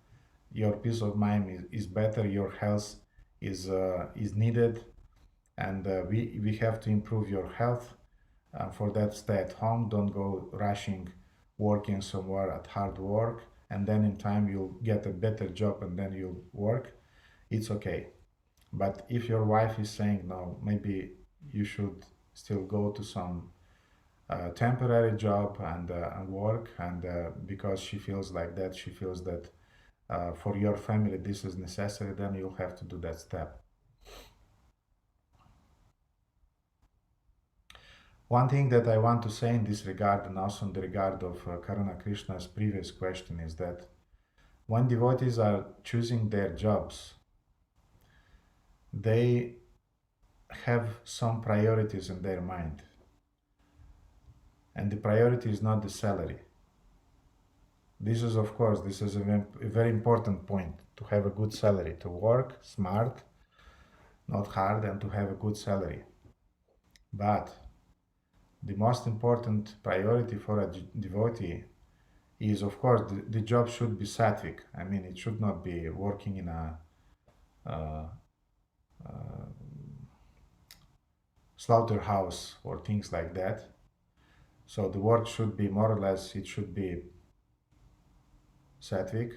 your peace of mind is better, your health is needed, and we have to improve your health. For that, stay at home, don't go rushing, working somewhere at hard work, and then in time you'll get a better job and then you'll work. It's okay. But if your wife is saying no, maybe you should still go to some temporary job and work, and because she feels like that, she feels that for your family this is necessary, then you'll have to do that step. One thing that I want to say in this regard, and also in the regard of Karuna Krishna's previous question, is that when devotees are choosing their jobs, they have some priorities in their mind. And the priority is not the salary. This is, of course, a very important point, to have a good salary, to work smart, not hard, and to have a good salary. But the most important priority for a devotee is, of course, the job should be sattvic. I mean, it should not be working in a slaughterhouse or things like that. So the work should be more or less, it should be sattvic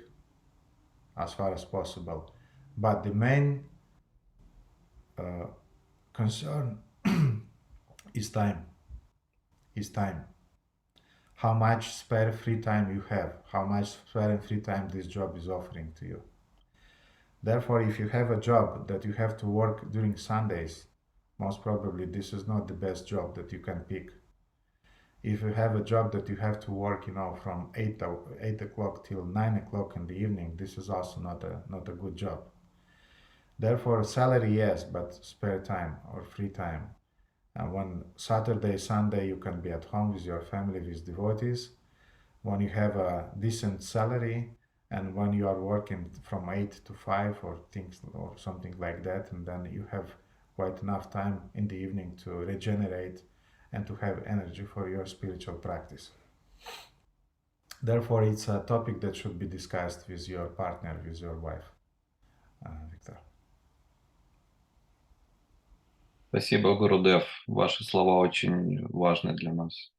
as far as possible. But the main concern is time. How much spare free time you have, how much spare and free time this job is offering to you. Therefore, if you have a job that you have to work during Sundays, most probably this is not the best job that you can pick. If you have a job that you have to work, from 8 o'clock till 9 o'clock in the evening, this is also not a good job. Therefore, salary, yes, but spare time or free time. And when Saturday, Sunday, you can be at home with your family, with devotees. When you have a decent salary, and when you are working from 8 to 5 or something like that, and then you have quite enough time in the evening to regenerate and to have energy for your spiritual practice. Therefore, it's a topic that should be discussed with your partner, with your wife. Victor. Спасибо, Гурудев. Ваши слова очень важны для нас.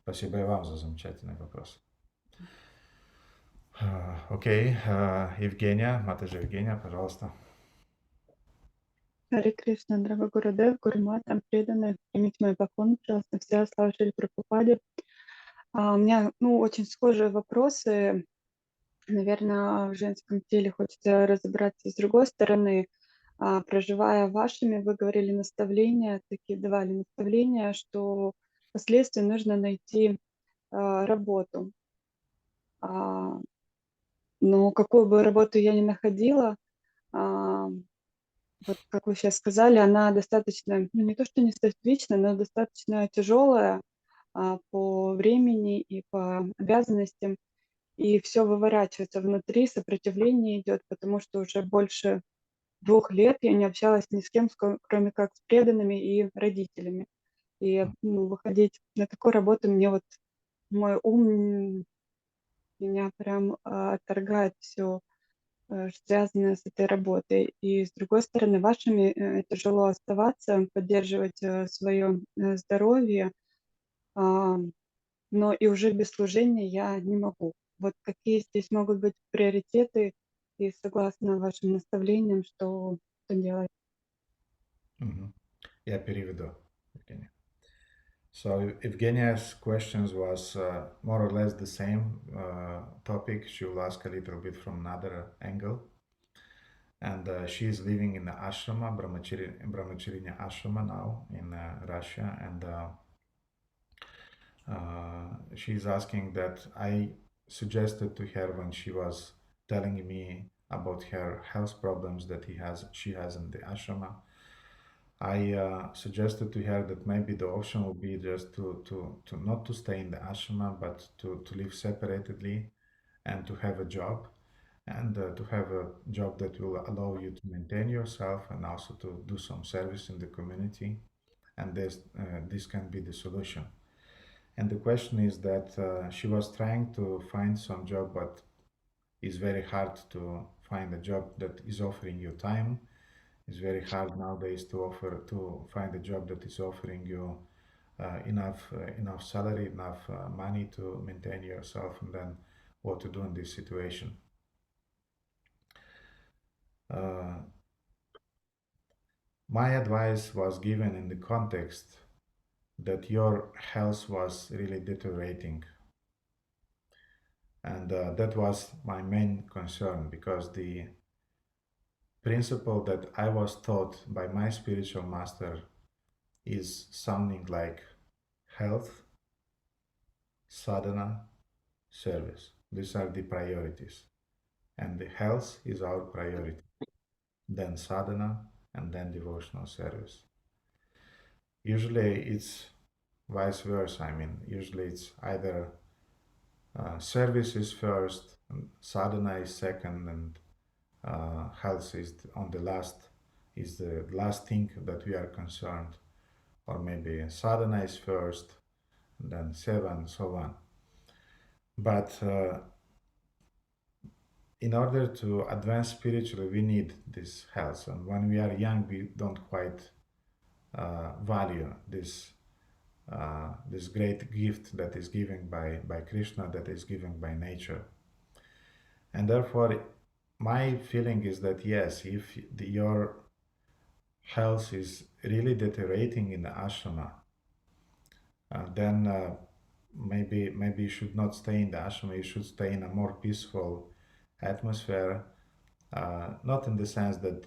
Спасибо и вам за замечательный вопрос. Окей, Евгения, Матаджи Евгения, пожалуйста. Харе Кришна, дорогой Гурудев, Гурматам, преданные, примите мой поклон, пожалуйста, все слава Шри Прабхупаде. У меня, очень схожие вопросы. Наверное, в женском теле хочется разобраться с другой стороны. Проживая вашими, вы говорили наставления, такие давали наставления, что впоследствии нужно найти работу. Но какую бы работу я ни находила, вот как вы сейчас сказали, она достаточно, не то что не статичная, но достаточно тяжелая по времени и по обязанностям, и все выворачивается внутри, сопротивление идет, потому что уже больше 2 лет я не общалась ни с кем, кроме как с преданными и родителями. И выходить на такую работу мне мой ум меня прям отторгает все связанное с этой работой. И с другой стороны, вашими тяжело оставаться, поддерживать свое здоровье, но и уже без служения я не могу. Вот какие здесь могут быть приоритеты, и согласно вашим наставлениям, что делать? Я переведу, Евгения. So Evgenia's questions was more or less the same topic. She will ask a little bit from another angle. And she is living in the ashrama, Brahmacharya ashrama now in Russia. And she's asking that I suggested to her when she was telling me about her health problems that she has in the ashrama. I suggested to her that maybe the option would be just to not to stay in the ashrama, but to live separately and to have a job, and to have a job that will allow you to maintain yourself and also to do some service in the community. And this can be the solution. And the question is that she was trying to find some job, but it's very hard to find a job that is offering you time. It's very hard nowadays to find a job that is offering you enough salary, enough money to maintain yourself, and then what to do in this situation. My advice was given in the context that your health was really deteriorating, and that was my main concern, because the principle that I was taught by my spiritual master is something like health, sadhana, service. These are the priorities. And the health is our priority. Then sadhana, and then devotional service. Usually it's vice versa. Usually it's either service is first, and sadhana is second, and health is on the last thing that we are concerned, or maybe sadhana is first, and then seva, and so on. But in order to advance spiritually, we need this health, and when we are young, we don't quite value this this great gift that is given by Krishna, that is given by nature. And therefore, my feeling is that yes, if your health is really deteriorating in the ashrama, then maybe you should not stay in the ashrama. You should stay in a more peaceful atmosphere, not in the sense that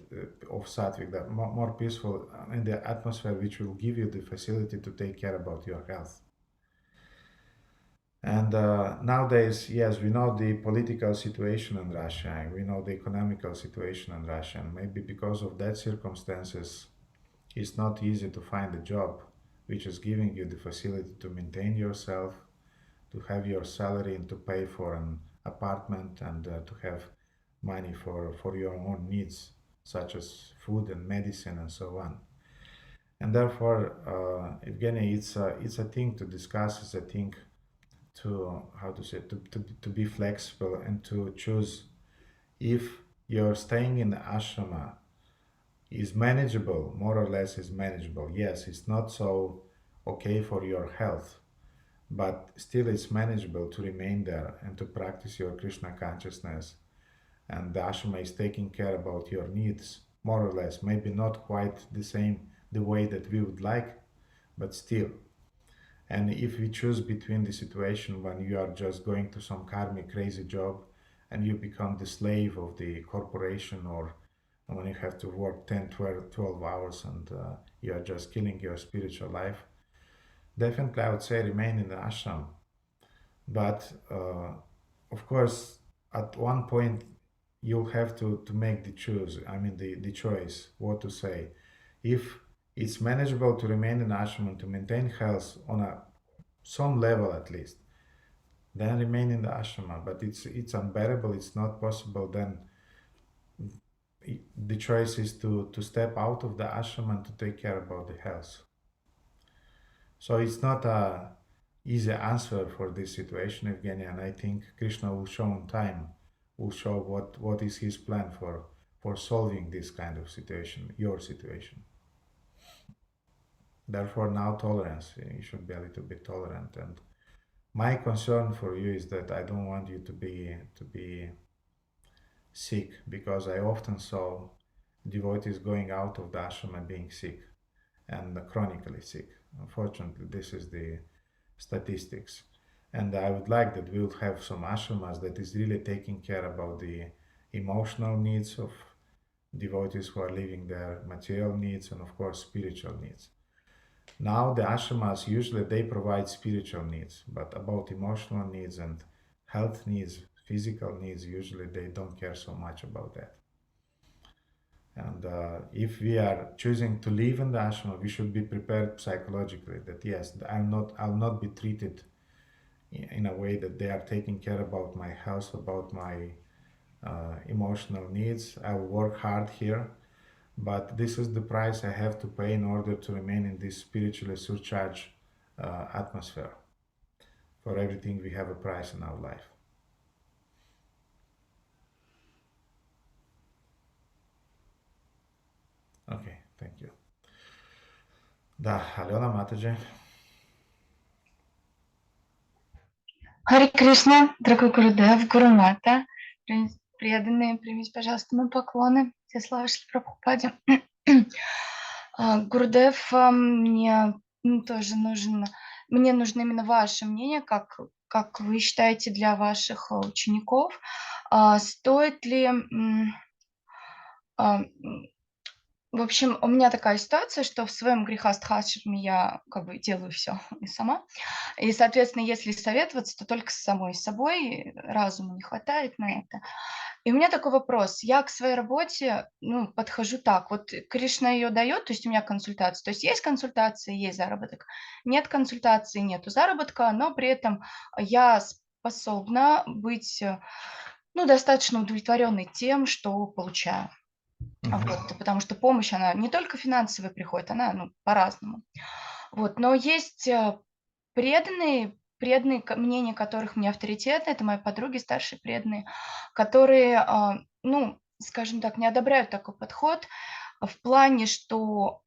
of sattvic, that more peaceful in the atmosphere which will give you the facility to take care about your health. And nowadays, yes, we know the political situation in Russia, and we know the economical situation in Russia, and maybe because of that circumstances, it's not easy to find a job which is giving you the facility to maintain yourself, to have your salary and to pay for an apartment, and to have money for your own needs, such as food and medicine and so on. And therefore, Evgeny, it's a thing to discuss, it's a thing to, how to say, to be flexible and to choose if you're staying in the ashrama is manageable, more or less is manageable. Yes, it's not so okay for your health, but still it's manageable to remain there and to practice your Krishna consciousness. And the ashrama is taking care about your needs, more or less, maybe not quite the way that we would like, but still. And if we choose between the situation when you are just going to some karmic crazy job and you become the slave of the corporation, or when you have to work 10, 12 hours and you are just killing your spiritual life, definitely I would say remain in the ashram. But of course, at one point you'll have to make the choice, what to say. If it's manageable to remain in ashram and to maintain health on some level at least, then remain in the ashrama. But it's unbearable, it's not possible, then the choice is to step out of the ashram and to take care about the health. So it's not a easy answer for this situation, Evgeny, and I think Krishna will show in time, will show what is his plan for solving this kind of situation, your situation. Therefore, now tolerance. You should be a little bit tolerant. And my concern for you is that I don't want you to be sick, because I often saw devotees going out of the ashrama being sick and chronically sick. Unfortunately, this is the statistics. And I would like that we would have some ashramas that is really taking care about the emotional needs of devotees who are living there, material needs, and of course spiritual needs. Now the ashramas usually they provide spiritual needs, but about emotional needs and health needs, physical needs, usually they don't care so much about that. And if we are choosing to live in the ashrama, we should be prepared psychologically that yes, I'll not be treated in a way that they are taking care about my health, about my emotional needs. I will work hard here, but this is the price I have to pay in order to remain in this spiritually surcharged atmosphere. For everything we have a price in our life. Okay, thank you. Да, Алена Матаджи. Харе Кришна, дорогой Гурудев, Гурумата, преданные, примите, пожалуйста, мои поклоны. Все слава Шри Прабхупаде. Гурудев, мне тоже мне нужно именно ваше мнение, как вы считаете для ваших учеников, стоит ли... В общем, у меня такая ситуация, что в своем грехастхашраме я как бы делаю все и сама. И, соответственно, если советоваться, то только с самой собой, разума не хватает на это. И у меня такой вопрос. Я к своей работе подхожу так. Вот Кришна ее дает, то есть у меня консультация. То есть консультация, есть заработок. Нет консультации, нету заработка, но при этом я способна быть достаточно удовлетворенной тем, что получаю. Вот, потому что помощь, она не только финансовая приходит, она по-разному. Вот, но есть преданные, мнения которых мне авторитетны, это мои подруги, старшие преданные, которые, скажем так, не одобряют такой подход в плане, что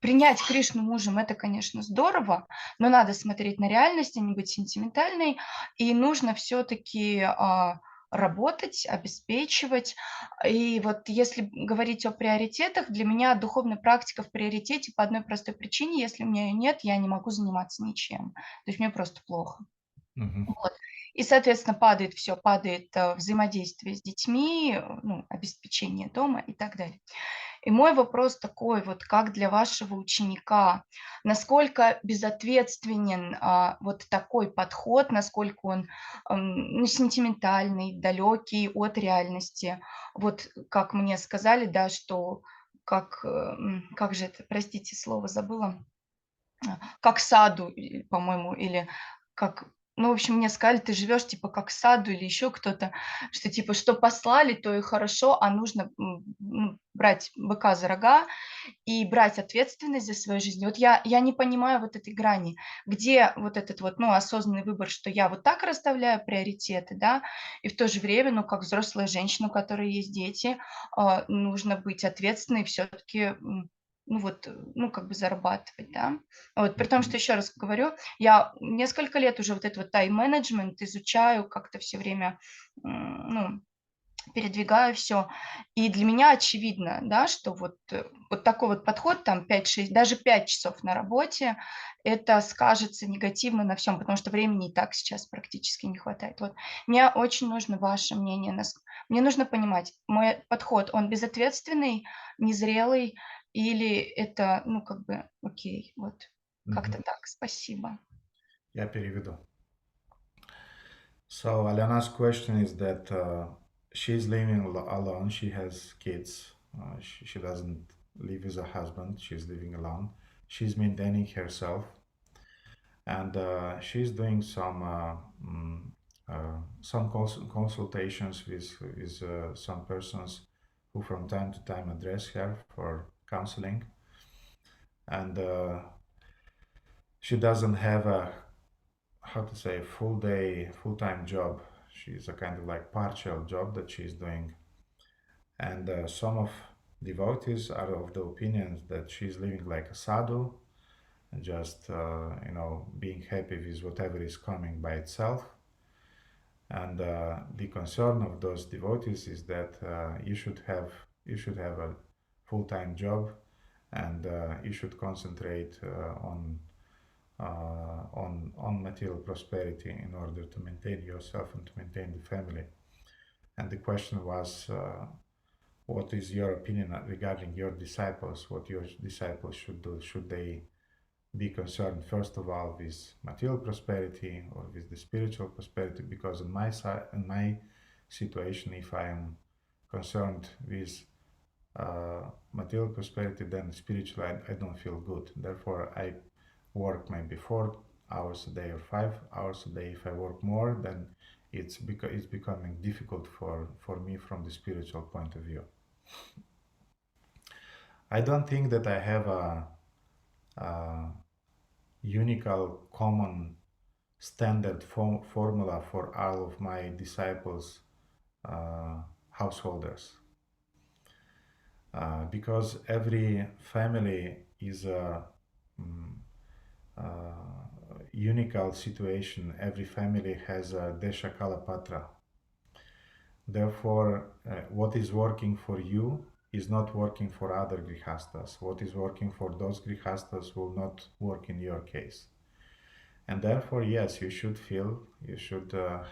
принять Кришну мужем — это, конечно, здорово, но надо смотреть на реальность, а не быть сентиментальной, и нужно все-таки работать, обеспечивать. И вот если говорить о приоритетах, для меня духовная практика в приоритете по одной простой причине: если у меня ее нет, я не могу заниматься ничем. То есть мне просто плохо. Вот. И, соответственно, падает все, падает взаимодействие с детьми, ну, обеспечение дома и так далее. И мой вопрос такой вот: как для вашего ученика, насколько безответственен вот такой подход, насколько он ну, сентиментальный, далекий от реальности? Вот как мне сказали, да, что как же это, простите, слово забыла, как саду, по-моему, или как, ну, в общем, мне сказали: ты живешь типа как саду, или еще кто-то, что типа что послали, то и хорошо, а нужно ну, брать быка за рога и брать ответственность за свою жизнь. Вот я не понимаю вот этой грани, где вот этот вот, ну, осознанный выбор, что я вот так расставляю приоритеты, да, и в то же время, ну, как взрослая женщина, у которой есть дети, нужно быть ответственной все-таки, ну вот, ну как бы зарабатывать, да. Вот, при том, что, еще раз говорю, я несколько лет уже вот этот вот тайм-менеджмент изучаю, как-то все время, ну, передвигаю все. И для меня очевидно, да, что вот, вот такой вот подход, там 5-6, даже 5 часов на работе, это скажется негативно на всем, потому что времени и так сейчас практически не хватает. Вот. Мне очень нужно ваше мнение. Мне нужно понимать, мой подход, он безответственный, незрелый, или это, ну, как бы, окей, вот, как-то так. Спасибо. Я переведу. So Alana's question is that she's living alone. She has kids. She doesn't live with a husband. She's living alone. She's maintaining herself, and she's doing some consultations with some persons who from time to time address her for counseling, and she doesn't have a full-time job. She's a kind of like partial job that she's doing, and some of devotees are of the opinion that she's living like a sadhu and just being happy with whatever is coming by itself. And the concern of those devotees is that you should have a full-time job, and you should concentrate on material prosperity in order to maintain yourself and to maintain the family. And the question was, what is your opinion regarding your disciples? What your disciples should do? Should they be concerned first of all with material prosperity or with the spiritual prosperity? Because in my situation, if I am concerned with material prosperity, then spiritually I don't feel good. Therefore, I work maybe 4 hours a day or 5 hours a day. If I work more, then it's becoming difficult for me from the spiritual point of view. I don't think that I have a unique, common, standard formula for all of my disciples' householders, because every family is a unique situation. Every family has a Desha Kalapatra. Therefore, what is working for you is not working for other grihastas. What is working for those grihastas will not work in your case. And therefore, yes, you should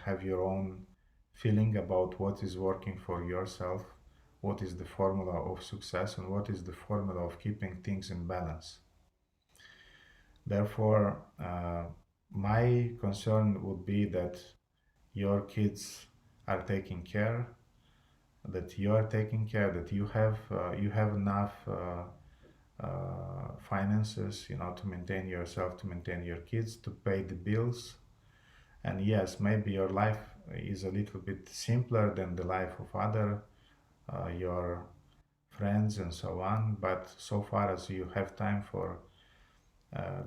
have your own feeling about what is working for yourself, what is the formula of success, and what is the formula of keeping things in balance. Therefore, my concern would be that your kids are taken care, that you are taking care, that you have enough finances, to maintain yourself, to maintain your kids, to pay the bills. And yes, maybe your life is a little bit simpler than the life of other your friends and so on, but so far as you have time for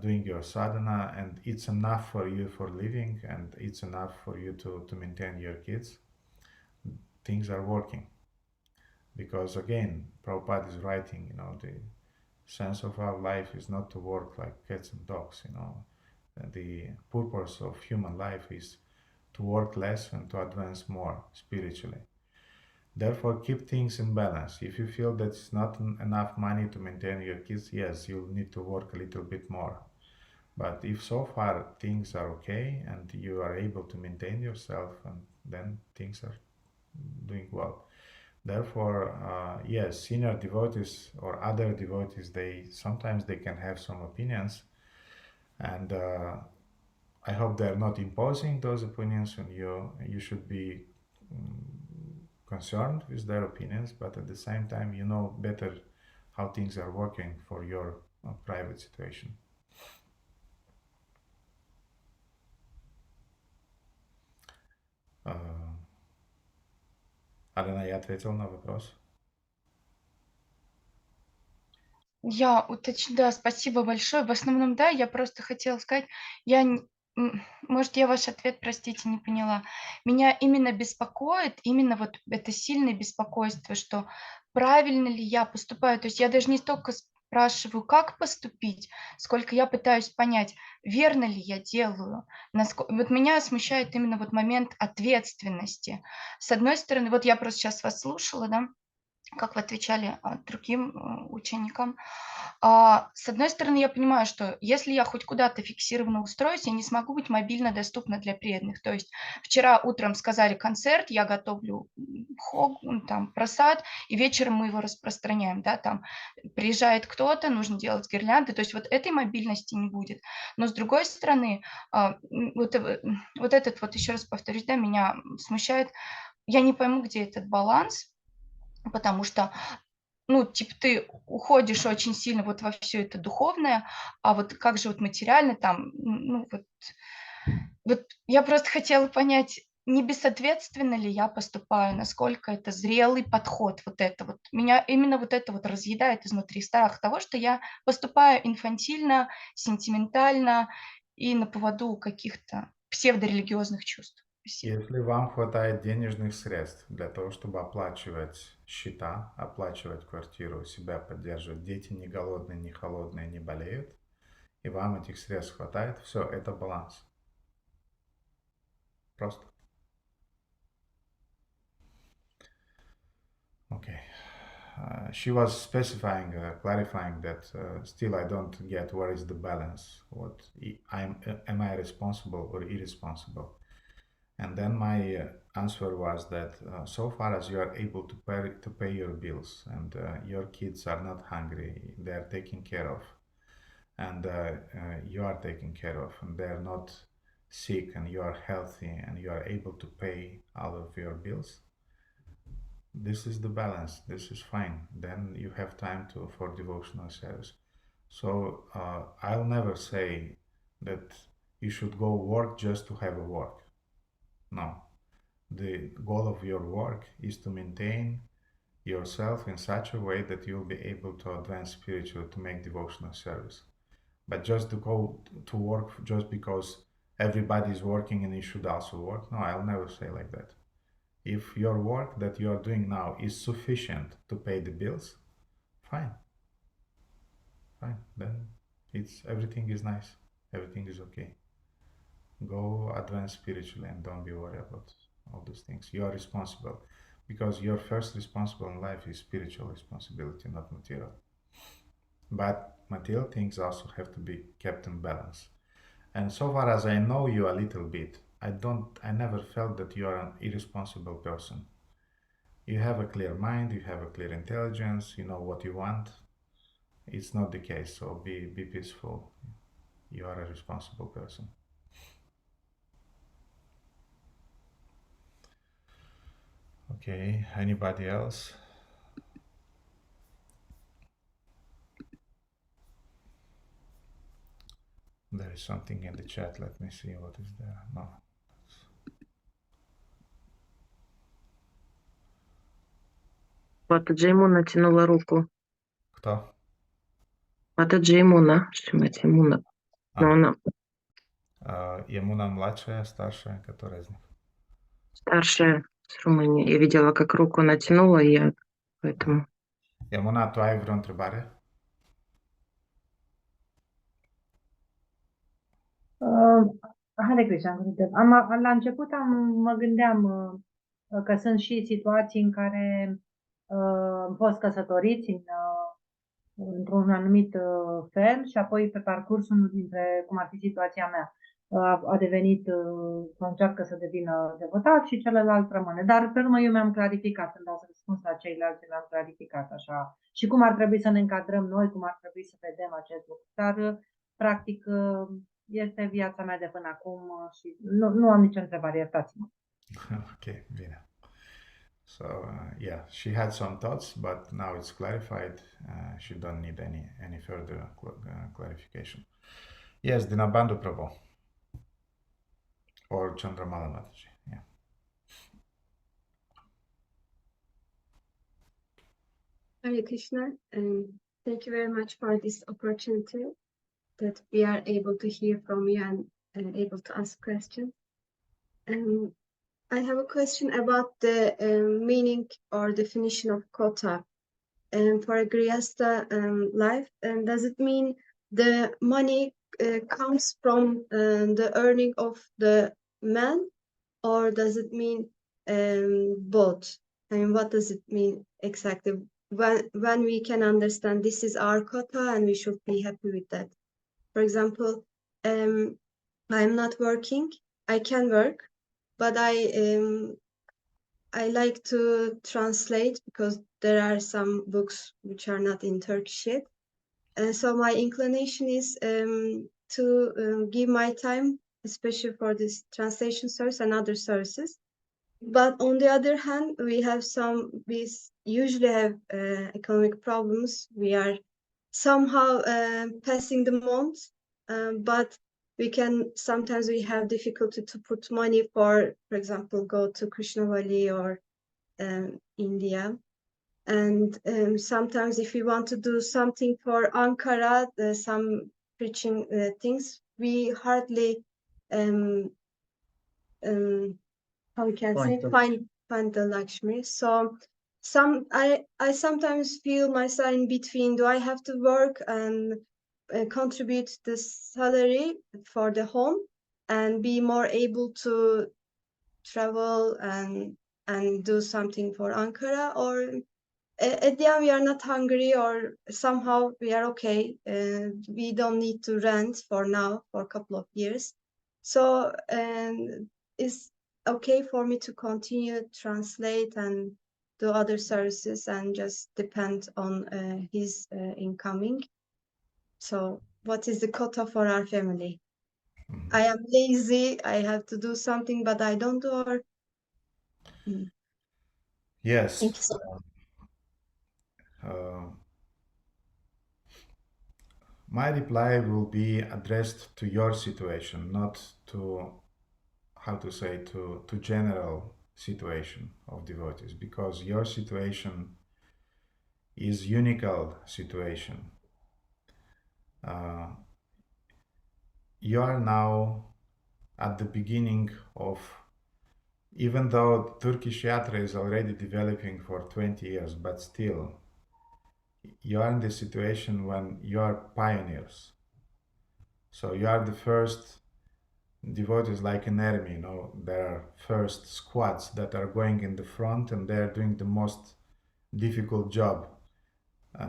doing your sadhana, and it's enough for you for living, and it's enough for you to maintain your kids, things are working. Because again, Prabhupada is writing, the sense of our life is not to work like cats and dogs, you know. The purpose of human life is to work less and to advance more spiritually. Therefore, keep things in balance. If you feel that it's not enough money to maintain your kids, yes, you'll need to work a little bit more. But if so far things are okay and you are able to maintain yourself, and then things are doing well. Therefore, yes, senior devotees or other devotees, sometimes they can have some opinions, and I hope they're not imposing those opinions on you. You should be concerned with their opinions, but at the same time, you know better how things are working for your private situation. Алена, я ответил на вопрос? Да, спасибо большое. В основном, да, я просто хотела сказать, может, я ваш ответ, простите, не поняла. Меня именно беспокоит, именно вот это сильное беспокойство, что правильно ли я поступаю. То есть я даже не столько спрашиваю, как поступить, сколько я пытаюсь понять, верно ли я делаю. Вот меня смущает именно вот момент ответственности. С одной стороны, вот я просто сейчас вас слушала, да, как вы отвечали другим ученикам. С одной стороны, я понимаю, что если я хоть куда-то фиксированно устроюсь, я не смогу быть мобильно доступна для преданных. То есть вчера утром сказали концерт, я готовлю просад, и вечером мы его распространяем. Да, там приезжает кто-то, нужно делать гирлянды. То есть вот этой мобильности не будет. Но с другой стороны, вот этот вот, еще раз повторюсь, да, меня смущает. Я не пойму, где этот баланс. Потому что, ты уходишь очень сильно вот во все это духовное, а вот как же вот материально там, вот я просто хотела понять, не безответственно ли я поступаю, насколько это зрелый подход, вот это вот. Меня именно вот это вот разъедает изнутри, страх того, что я поступаю инфантильно, сентиментально и на поводу каких-то псевдорелигиозных чувств. Спасибо. Если вам хватает денежных средств для того, чтобы оплачивать счета, оплачивать квартиру, себя поддерживать, дети не голодные, не холодные, не болеют, и вам этих средств хватает, все, это баланс. Просто. Okay. She was specifying, clarifying that still I don't get where is the balance. Am I responsible or irresponsible? And then my answer was that so far as you are able to pay your bills and your kids are not hungry, they are taken care of, and you are taken care of, and they are not sick, and you are healthy, and you are able to pay all of your bills, this is the balance. This is fine. Then you have time for devotional service. So I'll never say that you should go work just to have a work. No. The goal of your work is to maintain yourself in such a way that you'll be able to advance spiritually, to make devotional service. But just to go to work just because everybody is working and you should also work, no, I'll never say like that. If your work that you are doing now is sufficient to pay the bills, fine. Then everything is nice. Everything is okay. Go advance spiritually and don't be worried about all those things. You are responsible because your first responsible in life is spiritual responsibility, not material. But material things also have to be kept in balance. And so far as I know you a little bit, I never felt that you are an irresponsible person. You have a clear mind, you have a clear intelligence, you know what you want. It's not the case, so be peaceful. You are a responsible person. Okay, anybody else? There is something in the chat. Let me see what is there. No. Мата Джеймуна тянула руку. Кто? Мата Джеймуна. Шиматимуна. Но она... Ямуна младшая, старшая, которая из них? Старшая с Румынии. Я видела, как руку натянула, и я поэтому... Ямуна, tu ai vreo întrebare? Hare Krishna, Gurudev. La început mă gândeam că sunt și situații în care am fost căsătoriți într-un anumit fel și apoi pe parcurs unul dintre, cum ar fi situația mea, a devenit, sau încearcă să devină devotat și celălalt rămâne. Dar pe urmă eu mi-am clarificat, când ați răspuns la ceilalți, le-am clarificat așa. Și cum ar trebui să ne încadrăm noi, cum ar trebui să vedem acest lucru. Dar, practic, este viața mea de până acum și nu am nicio întrebare, iertați-mă. Okay, bine. So yeah, she had some thoughts, but now it's clarified. She don't need any further clarification. Yes, Dinabandhu Prabhu or Chandramala Mataji. Yeah. Hare Krishna, and thank you very much for this opportunity that we are able to hear from you and able to ask questions. I have a question about the meaning or definition of quota for a Grihastha life. And does it mean the money comes from the earning of the man, or does it mean both? I mean, what does it mean exactly? When we can understand this is our quota and we should be happy with that. For example, I'm not working. I can work, but I like to translate because there are some books which are not in Turkish yet. And so my inclination is to give my time, especially for this translation service and other services. But on the other hand, we usually have economic problems. We are somehow passing the month, but sometimes we have difficulty to put money for example, go to Krishnavali or India. And sometimes if we want to do something for Ankara, some preaching things, we hardly how we can say find the Lakshmi. So I sometimes feel myself in between. Do I have to work and contribute the salary for the home and be more able to travel and do something for Ankara, or at the end we are not hungry, or somehow we are okay, we don't need to rent for now for a couple of years, so it's okay for me to continue translate and do other services and just depend on his incoming. So what is the quota for our family? I am lazy, I have to do something, but I don't do or... Yes. Thank you so much. My reply will be addressed to your situation, not to, how to say, to general situation of devotees, because your situation is unique situation. You are now at the beginning of, even though Turkish Yatra is already developing for 20 years, but still, you are in the situation when you are pioneers. So you are the first devotees, like an army, there are first squads that are going in the front and they are doing the most difficult job.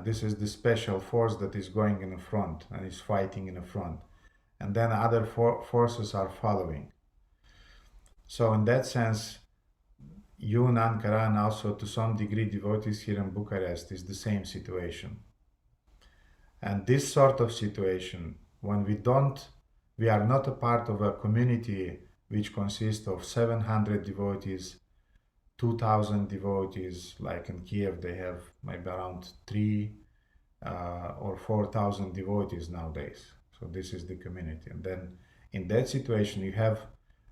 This is the special force that is going in the front and is fighting in the front. And then other forces are following. So in that sense, you in Ankara and also to some degree devotees here in Bucharest is the same situation. And this sort of situation, when we are not a part of a community which consists of 700 devotees, 2,000 devotees, like in Kiev they have maybe around 3,000 or 4,000 devotees nowadays. So this is the community. And then in that situation you have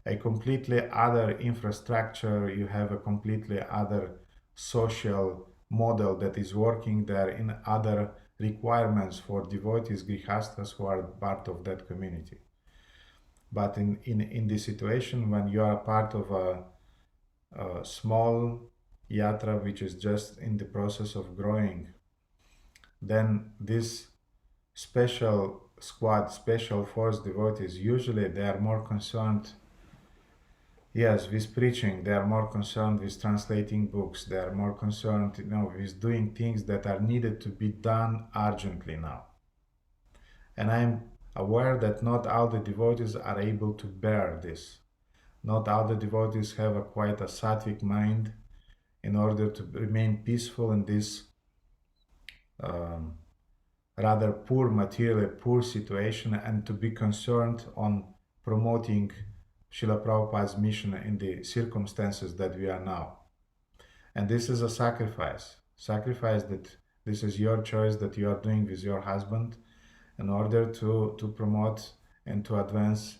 a completely other infrastructure, you have a completely other social model that is working there, in other requirements for devotees, grihasthas who are part of that community. But in this situation, when you are part of a small yatra which is just in the process of growing, then this special squad, special force devotees, usually they are more concerned, yes, with preaching. They are more concerned with translating books. They are more concerned, with doing things that are needed to be done urgently now. And I'm aware that not all the devotees are able to bear this. Not all the devotees have quite a sattvic mind in order to remain peaceful in this rather poor, materially poor situation, and to be concerned on promoting Srila Prabhupada's mission in the circumstances that we are now. And this is a sacrifice that this is your choice that you are doing with your husband in order to promote and to advance,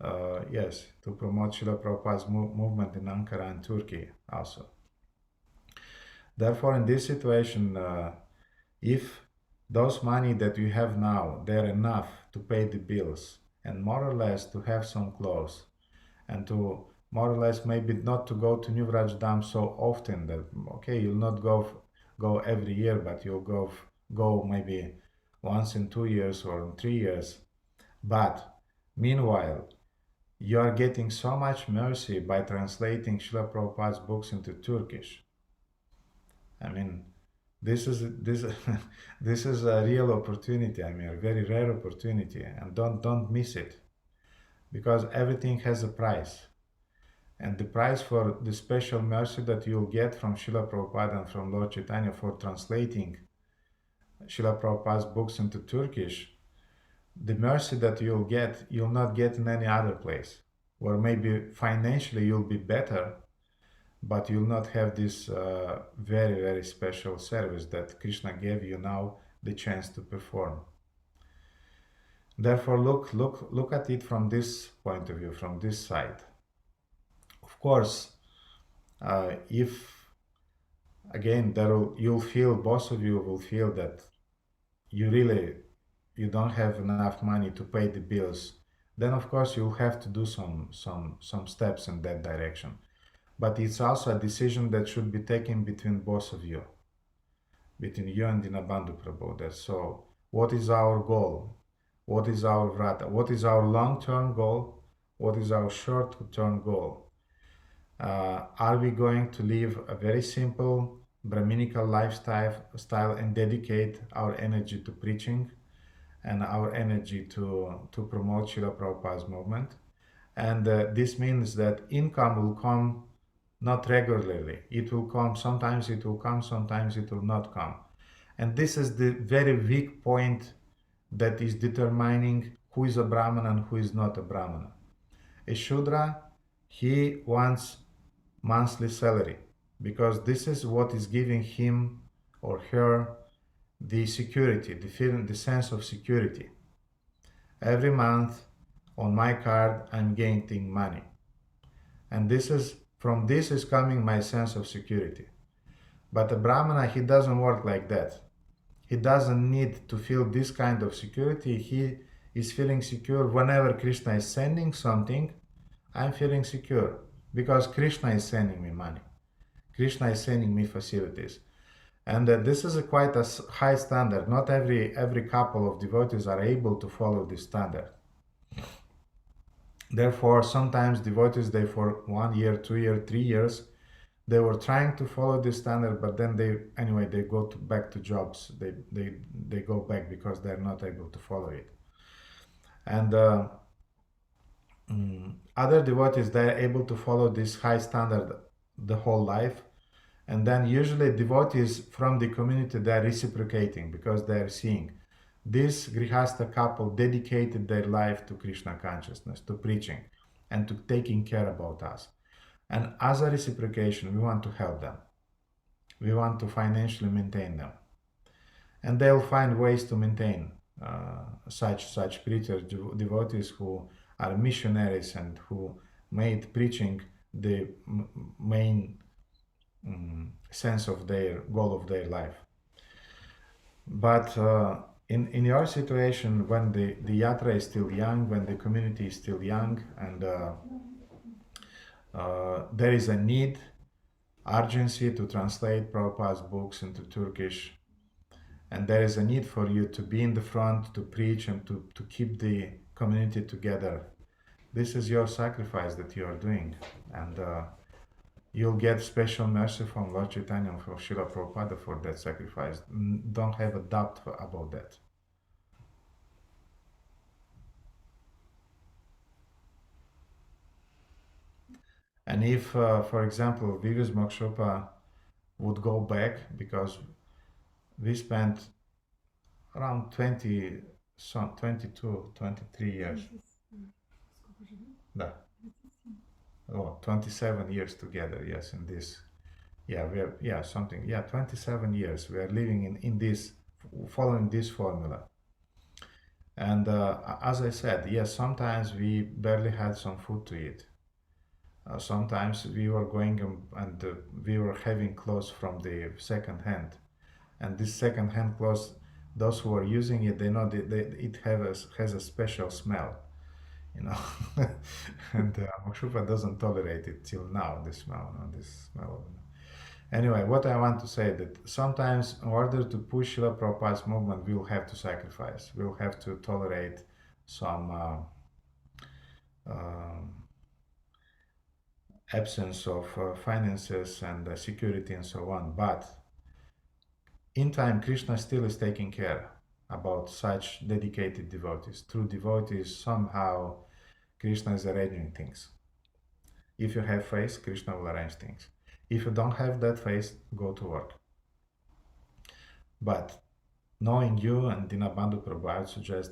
to promote Srila Prabhupada's movement in Ankara and Turkey also. Therefore, in this situation, if those money that you have now, they're enough to pay the bills and more or less to have some clothes and to more or less maybe not to go to New Vraj Dham so often that, okay, you'll not go every year, but you'll go maybe once in 2 years or in 3 years. But meanwhile, you are getting so much mercy by translating Srila Prabhupada's books into Turkish. I mean, this is a real opportunity. I mean, a very rare opportunity, and don't miss it, because everything has a price, and the price for the special mercy that you'll get from Srila Prabhupada and from Lord Chaitanya for translating Srila Prabhupada's books into Turkish, the mercy that you'll not get in any other place, or maybe financially you'll be better, but you'll not have this very, very special service that Krishna gave you now the chance to perform. Therefore, look at it from this point of view, from this side. Of course, if again both of you will feel that you don't have enough money to pay the bills, then of course you'll have to do some steps in that direction. But it's also a decision that should be taken between both of you, between you and Dinabandhu Prabhu. So what is our goal? What is our vrata? What is our long-term goal? What is our short-term goal? Are we going to live a very simple Brahminical lifestyle and dedicate our energy to preaching and our energy to promote Srila Prabhupada's movement? And this means that income will come not regularly. It will come, sometimes it will come, sometimes it will not come. And this is the very weak point that is determining who is a Brahmana and who is not a Brahmana. A Shudra, he wants monthly salary, because this is what is giving him or her the security, the feeling, the sense of security. Every month on my card I'm getting money. And from this is coming my sense of security. But a Brahmana, he doesn't work like that. He doesn't need to feel this kind of security. He is feeling secure whenever Krishna is sending something. I'm feeling secure because Krishna is sending me money. Krishna is sending me facilities. And this is quite a high standard. Not every couple of devotees are able to follow this standard. Therefore, sometimes devotees, they for 1 year, 2 years, 3 years, they were trying to follow this standard, but then they go back to jobs. They go back because they're not able to follow it. And other devotees, they're able to follow this high standard the whole life. And then usually devotees from the community, they're reciprocating because they're seeing this Grihastha couple dedicated their life to Krishna consciousness, to preaching, and to taking care about us. And as a reciprocation, we want to help them. We want to financially maintain them. And they'll find ways to maintain such preachers, devotees who are missionaries and who made preaching the main sense of their goal of their life. But in your situation, when the yatra is still young, when the community is still young, and there is a need, urgency to translate Prabhupada's books into Turkish, And there is a need for you to be in the front, to preach, and to keep the community together. This is your sacrifice that you are doing. And you'll get special mercy from Lord Chaitanya, from Srila Prabhupada for that sacrifice. Don't have a doubt about that. And if, for example, Vivis Mokshopa would go back, because we spent around 22, 23 years. Да. Oh, 27 years together, yes, in this. Yeah, we are, yeah, something, yeah, 27 years. We are living in this, following this formula. And as I said, yes, sometimes we barely had some food to eat. Sometimes we were going and we were having clothes from the second hand. And this second hand clothes, those who are using it, they know that it has a special smell, you know. And Mokshupa doesn't tolerate it till now, this smell, this smell. Anyway, what I want to say that sometimes in order to push Srila Prabhupada's movement, we'll have to sacrifice. We'll have to tolerate some absence of finances and security and so on. But in time, Krishna still is taking care about such dedicated devotees. Through devotees, somehow Krishna is arranging things. If you have faith, Krishna will arrange things. If you don't have that faith, go to work. But knowing you and Dinabandhu Prabhu, I would suggest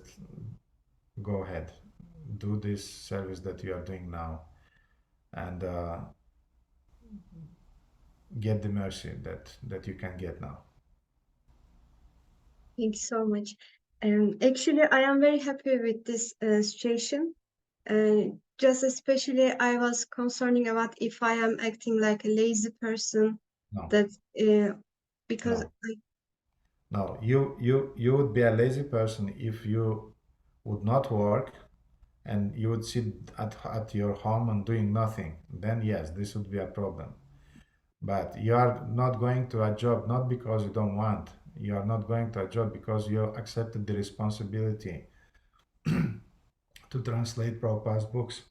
go ahead. Do this service that you are doing now and get the mercy that you can get now. Thank you so much. Actually, I am very happy with this situation. Just especially, I was concerning about if I am acting like a lazy person. No. That because No, you would be a lazy person if you would not work and you would sit at your home and doing nothing. Then yes, this would be a problem. But you are not going to a job not because you don't want. You are not going to a job because you accepted the responsibility to translate Prabhupada's books.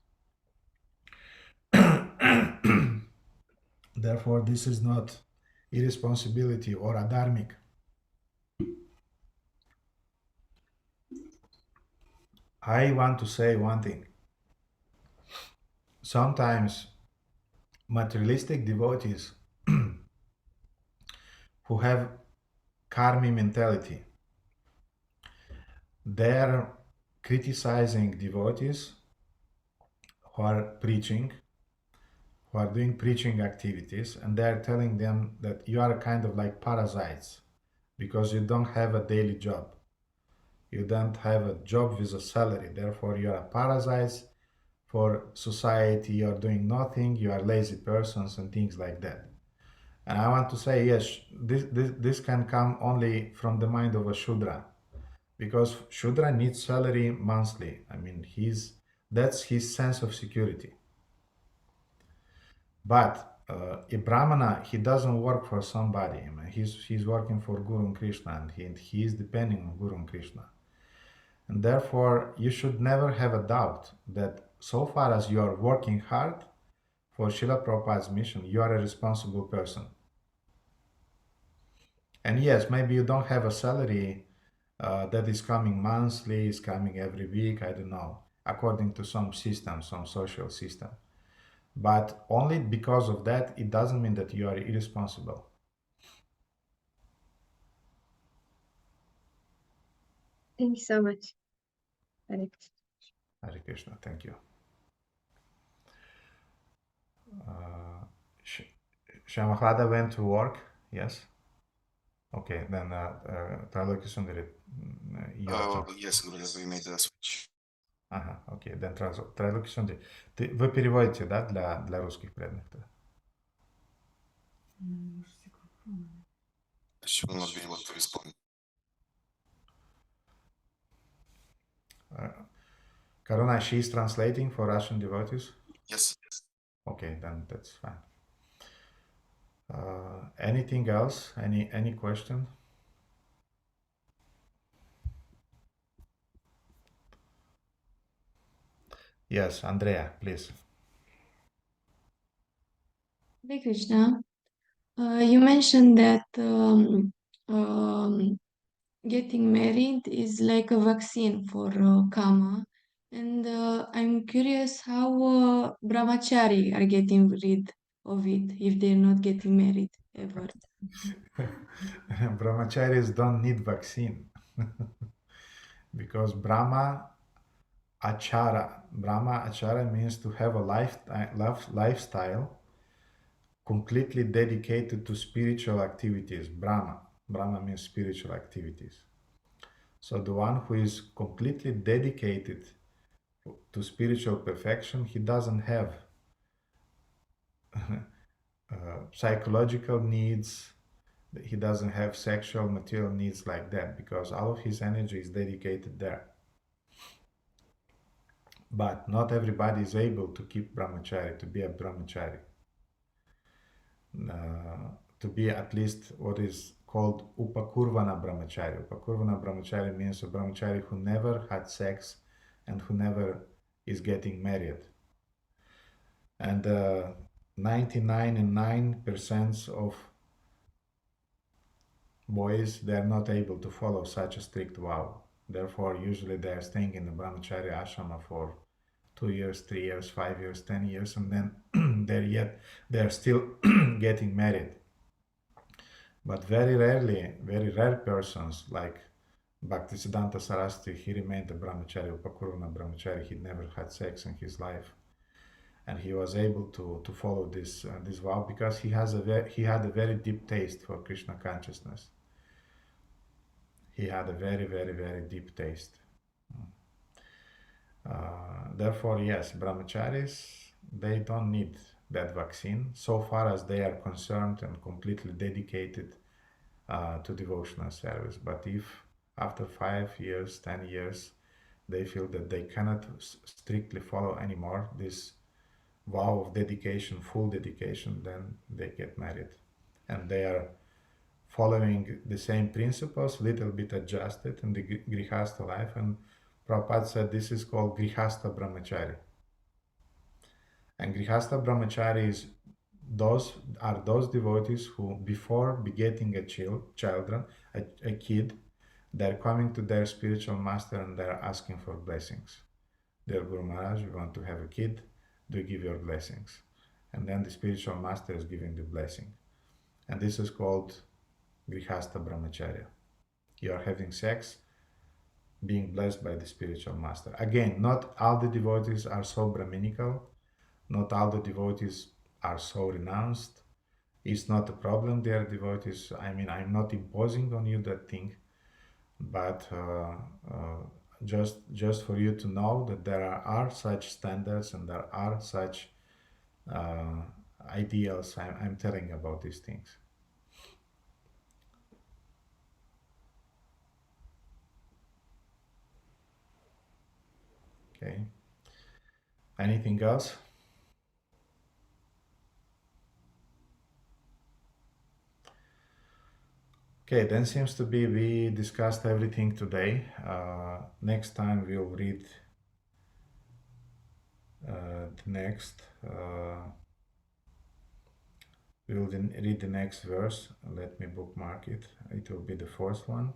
Therefore, this is not irresponsibility or adharmic. I want to say one thing. Sometimes materialistic devotees who have karmi mentality, they're criticizing devotees who are preaching, who are doing preaching activities, and they're telling them that you are kind of like parasites because you don't have a daily job. You don't have a job with a salary, therefore you are parasites for society, you are doing nothing, you are lazy persons and things like that. And I want to say, yes, this can come only from the mind of a Shudra, because Shudra needs salary monthly. I mean, that's his sense of security. But a Brahmana, he doesn't work for somebody. I mean, he's working for Guru and Krishna, and he is depending on Guru and Krishna. And therefore, you should never have a doubt that so far as you are working hard for Srila Prabhupada's mission, you are a responsible person. And yes, maybe you don't have a salary that is coming monthly, is coming every week, I don't know, according to some system, some social system. But only because of that, it doesn't mean that you are irresponsible. Thank you so much. Hare Krishna, thank you. Shamahlada went to work, yes? Okay, then Trailoki Sundari. Yes, we made a switch. Ага, окей, then Trailoki Sundari. Вы переводите, да, для русских преданных? She will not be able to respond. Karuna, she is translating for Russian devotees? Yes. Okay, then that's fine. Anything else? Any question? Yes, Andrea, please. Hare Krishna. You mentioned that getting married is like a vaccine for karma. And I'm curious how brahmachari are getting rid of it if they're not getting married ever. Brahmacharis don't need vaccine because Brahma Achara means to have a lifestyle completely dedicated to spiritual activities. Brahma means spiritual activities. So the one who is completely dedicated to spiritual perfection, he doesn't have psychological needs, he doesn't have sexual, material needs like that, because all of his energy is dedicated there. But not everybody is able to keep brahmachari, to be a brahmachari. To be at least what is called upakurvana brahmachari. Upakurvana brahmachari means a brahmachari who never had sex and who never is getting married. And 99.9% of boys, they are not able to follow such a strict vow. Therefore, usually they are staying in the brahmachari ashrama for 2 years, 3 years, 5 years, 10 years, and then they're still getting married. But very rarely, very rare persons like Bhaktisiddhanta Saraswati, he remained a brahmachari, upakurvana brahmachari. He never had sex in his life, and he was able to follow this vow because he had a very deep taste for Krishna consciousness. He had a very, very, very deep taste. Therefore, yes, brahmacharis, they don't need that vaccine so far as they are concerned and completely dedicated to devotional service. But if after 5 years, 10 years, they feel that they cannot strictly follow anymore this vow of dedication, full dedication, then they get married. And they are following the same principles, little bit adjusted in the Grihastha life. And Prabhupada said this is called Grihastha Brahmachari. And Grihastha Brahmachari are those devotees who, before begetting a kid, they're coming to their spiritual master and they're asking for blessings. Dear Guru Maharaj, we want to have a kid, do give your blessings. And then the spiritual master is giving the blessing. And this is called Grihastha Brahmacharya. You are having sex, being blessed by the spiritual master. Again, not all the devotees are so Brahminical, not all the devotees are so renounced. It's not a problem, they are devotees. I mean, I'm not imposing on you that thing, but just for you to know that there are such standards and there are such ideals. I'm telling about these things. Okay. Anything else? Okay, then seems to be we discussed everything today. Next time we'll read the next. We'll read the next verse. Let me bookmark it. It will be the fourth one.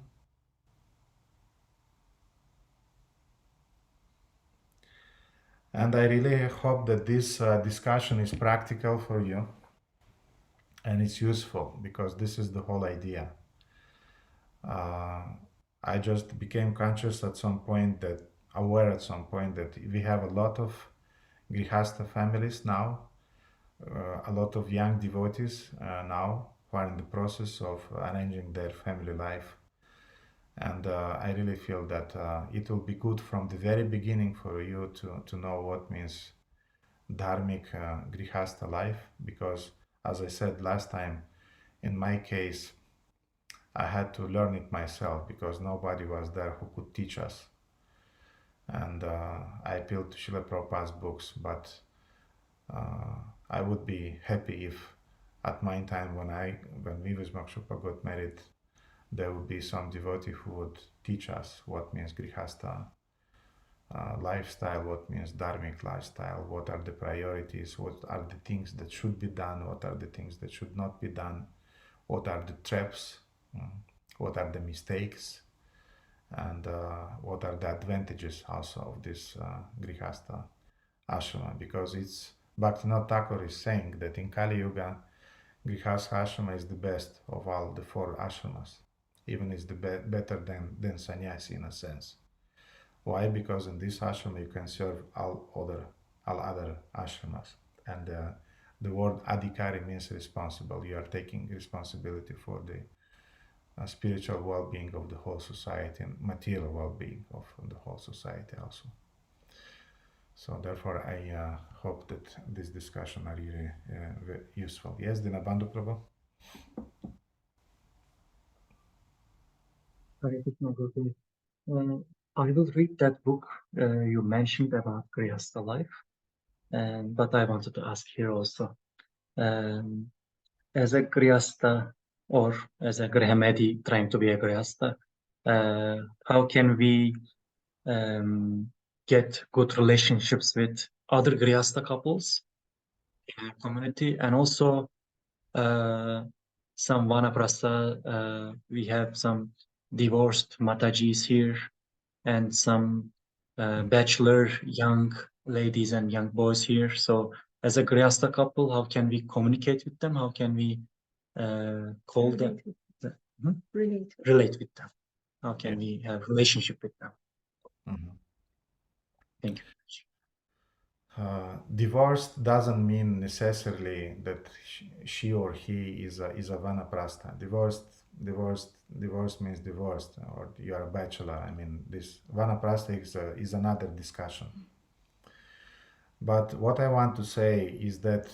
And I really hope that this discussion is practical for you and it's useful, because this is the whole idea. I just became conscious at some point that, aware at some point that we have a lot of Grihastha families now, a lot of young devotees now who are in the process of arranging their family life. And I really feel that it will be good from the very beginning for you to know what means dharmic Grihastha life, because as I said last time, in my case, I had to learn it myself because nobody was there who could teach us. And I appealed to Srila Prabhupada's books, but I would be happy if at my time when we with Makshupa got married, there would be some devotee who would teach us what means Grihastha lifestyle, what means dharmic lifestyle, what are the priorities, what are the things that should be done, what are the things that should not be done, what are the traps, what are the mistakes, and what are the advantages also of this Grihastha ashrama, because it's Bhaktivinoda Thakur is saying that in Kali Yuga, Grihastha ashrama is the best of all the 4 ashramas, even is the better than sannyasi in a sense. Why? Because in this ashrama you can serve all other ashramas, and the word adhikari means responsible. You are taking responsibility for the spiritual well-being of the whole society and material well-being of the whole society also. So therefore, I hope that this discussion are really very useful. Yes, Dinabandhu Prabhu? Hare Krishna, Gurudev. I will read that book you mentioned about Grihastha life, but I wanted to ask here also. As a Grihastha or as a Grihamedi trying to be a Grihastha, how can we get good relationships with other Grihastha couples in our community, and also some Vanaprastha, we have some divorced Matajis here, and some bachelor young ladies and young boys here. So as a Grihastha couple, how can we communicate with them? How can we call them? Relate with them. How can we have relationship with them? Thank you. Divorced doesn't mean necessarily that she or he is a Vanaprastha. Divorce means divorced, or you are a bachelor. I mean, this Vanaprastha is another discussion. But what I want to say is that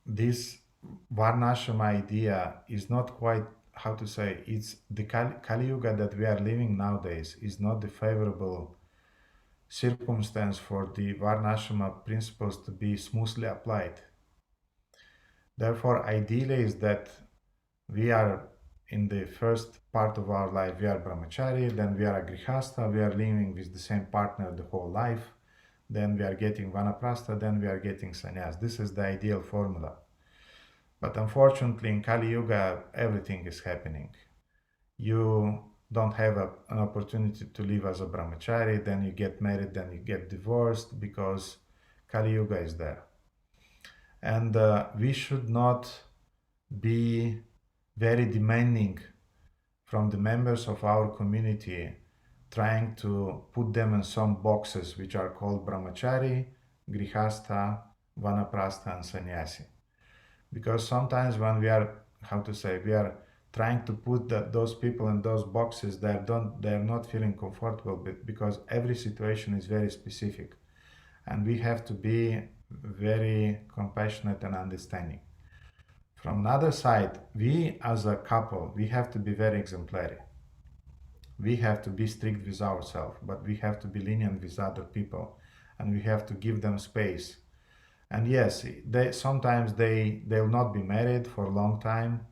this Varnashrama idea is not quite, how to say, it's the Kali Yuga that we are living nowadays is not the favorable circumstance for the Varnashrama principles to be smoothly applied. Therefore, ideally is that we are in the first part of our life, we are brahmachari, then we are a grihastha, we are living with the same partner the whole life, then we are getting vanaprastha, then we are getting sannyas. This is the ideal formula. But unfortunately, in Kali Yuga, everything is happening. You don't have an opportunity to live as a brahmachari, then you get married, then you get divorced, because Kali Yuga is there. And we should not be very demanding from the members of our community, trying to put them in some boxes which are called brahmachari, grihastha, vanaprastha, and sannyasi. Because sometimes when we are, we are trying to put those people in those boxes, they are not feeling comfortable, because every situation is very specific, and we have to be very compassionate and understanding. From another side, we as a couple, we have to be very exemplary. We have to be strict with ourselves, but we have to be lenient with other people, and we have to give them space. And yes, sometimes they'll not be married for a long time.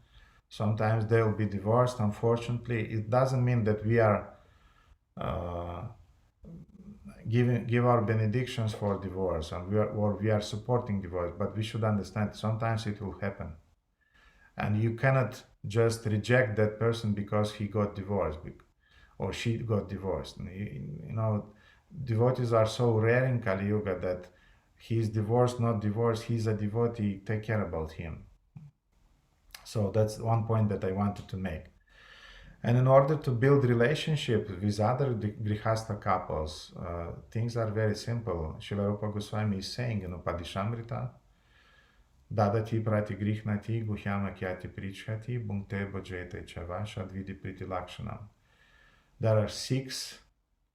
Sometimes they'll be divorced. Unfortunately, it doesn't mean that we are give our benedictions for divorce, and we are supporting divorce. But we should understand sometimes it will happen, and you cannot just reject that person because he got divorced or she got divorced. You know, devotees are so rare in Kali Yuga that he's divorced, not divorced, he's a devotee, take care about him. So that's one point that I wanted to make. And in order to build relationships with other Grihastha couples, things are very simple. Srila Rupa Goswami is saying in Upadishamrita, Dadati prati grihnati guhyama kyati prichhati bhungte bhajete chava shadvidi priti lakshanam. There are 6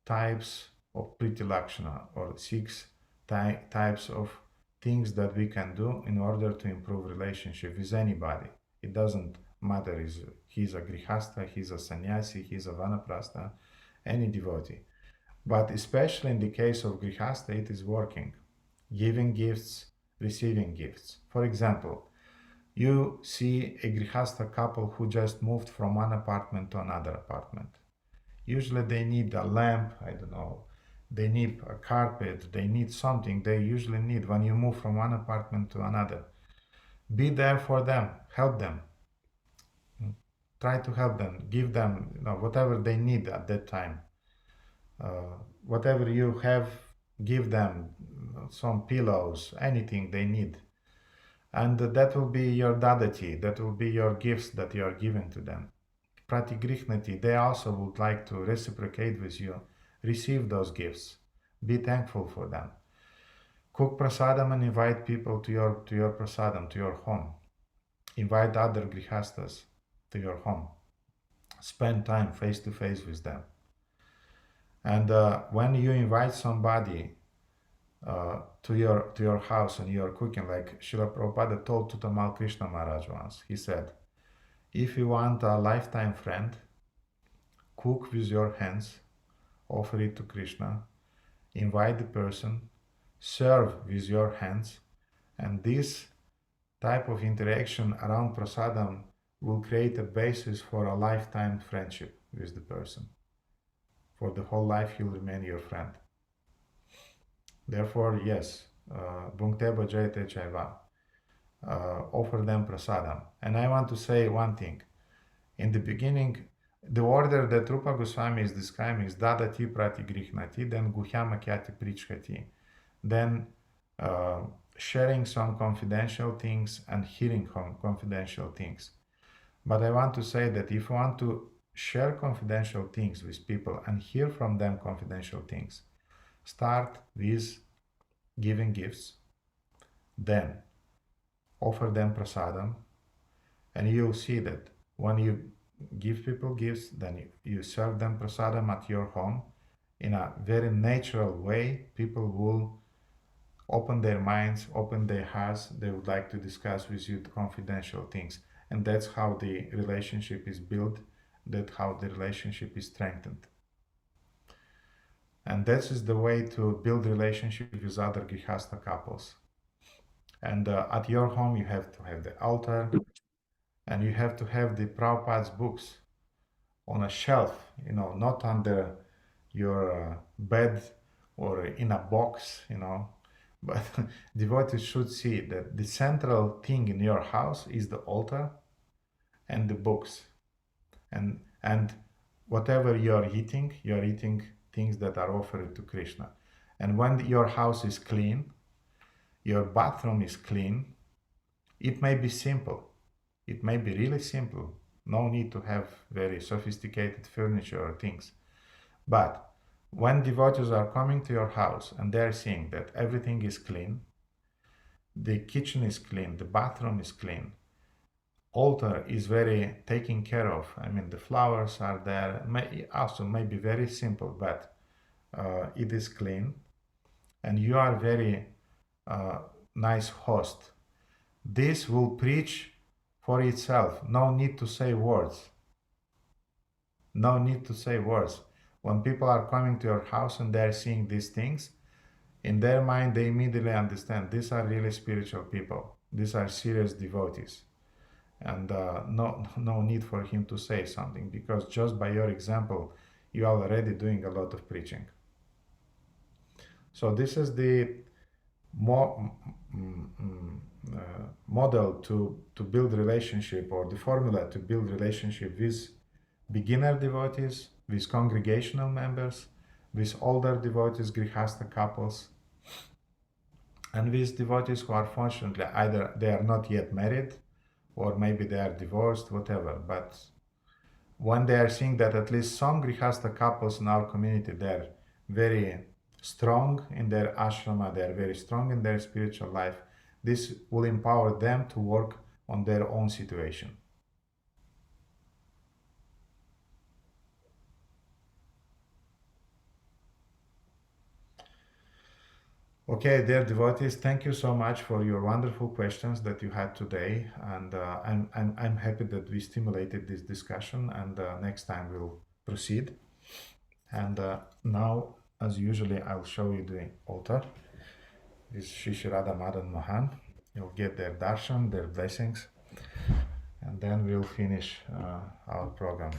types of priti lakshana, or 6 types of things that we can do in order to improve relationship with anybody. It doesn't matter if he's a grihastha, he's a sannyasi, he's a vanaprastha, any devotee. But especially in the case of grihastha, it is working. Giving gifts, receiving gifts. For example, you see a grihastha couple who just moved from one apartment to another apartment. Usually they need a lamp, I don't know, they need a carpet, they need something they usually need when you move from one apartment to another. Be there for them, help them. Try to help them, give them, you know, whatever they need at that time. Whatever you have, give them some pillows, anything they need. And that will be your dadati, that will be your gifts that you are giving to them. Pratigrihnati, they also would like to reciprocate with you. Receive those gifts. Be thankful for them. Cook prasadam and invite people to your prasadam, to your home. Invite other grihastas to your home. Spend time face to face with them. And when you invite somebody to your house and you're cooking, like Srila Prabhupada told to Tamal Krishna Maharaj once, he said, if you want a lifetime friend, cook with your hands, offer it to Krishna, invite the person, serve with your hands, and this type of interaction around prasadam will create a basis for a lifetime friendship with the person. For the whole life he'll remain your friend. Therefore, yes, bhunkte bhajayate chaiva, offer them prasadam. And I want to say one thing. In the beginning, the order that Rupa Goswami is describing is dadati pratigrihnati, then guhyama kyati prichhati, then sharing some confidential things and hearing confidential things. But I want to say that if you want to share confidential things with people and hear from them confidential things, start with giving gifts, then offer them prasadam, and you'll see that when you give people gifts, then you serve them prasadam at your home, in a very natural way, people will open their minds, open their hearts, they would like to discuss with you the confidential things. And that's how the relationship is built, that's how the relationship is strengthened. And that is the way to build relationship with other grihasta couples. And at your home, you have to have the altar, and you have to have the Prabhupada's books on a shelf, you know, not under your bed or in a box, you know. But devotees should see that the central thing in your house is the altar and the books. And whatever you're eating things that are offered to Krishna. And when your house is clean, your bathroom is clean, it may be simple. It may be really simple. No need to have very sophisticated furniture or things. But when devotees are coming to your house and they're seeing that everything is clean, the kitchen is clean, the bathroom is clean, altar is very taken care of. I mean, the flowers are there. May be very simple, but it is clean, and you are very nice host. This will preach for itself. No need to say words. No need to say words. When people are coming to your house and they're seeing these things, in their mind they immediately understand these are really spiritual people. These are serious devotees. And no need for him to say something, because just by your example, you are already doing a lot of preaching. So this is the model to build relationship, or the formula to build relationship with beginner devotees, with congregational members, with older devotees, grihasta couples, and with devotees who are fortunately either they are not yet married, or maybe they are divorced, whatever. But when they are seeing that at least some grihasta couples in our community, they're very strong in their ashrama, they're very strong in their spiritual life, this will empower them to work on their own situation. Okay, dear devotees, thank you so much for your wonderful questions that you had today, and I'm happy that we stimulated this discussion, and next time we'll proceed. And now, as usually, I'll show you the altar. This is Shri Radha Madan Mohan. You'll get their darshan, their blessings, and then we'll finish our program.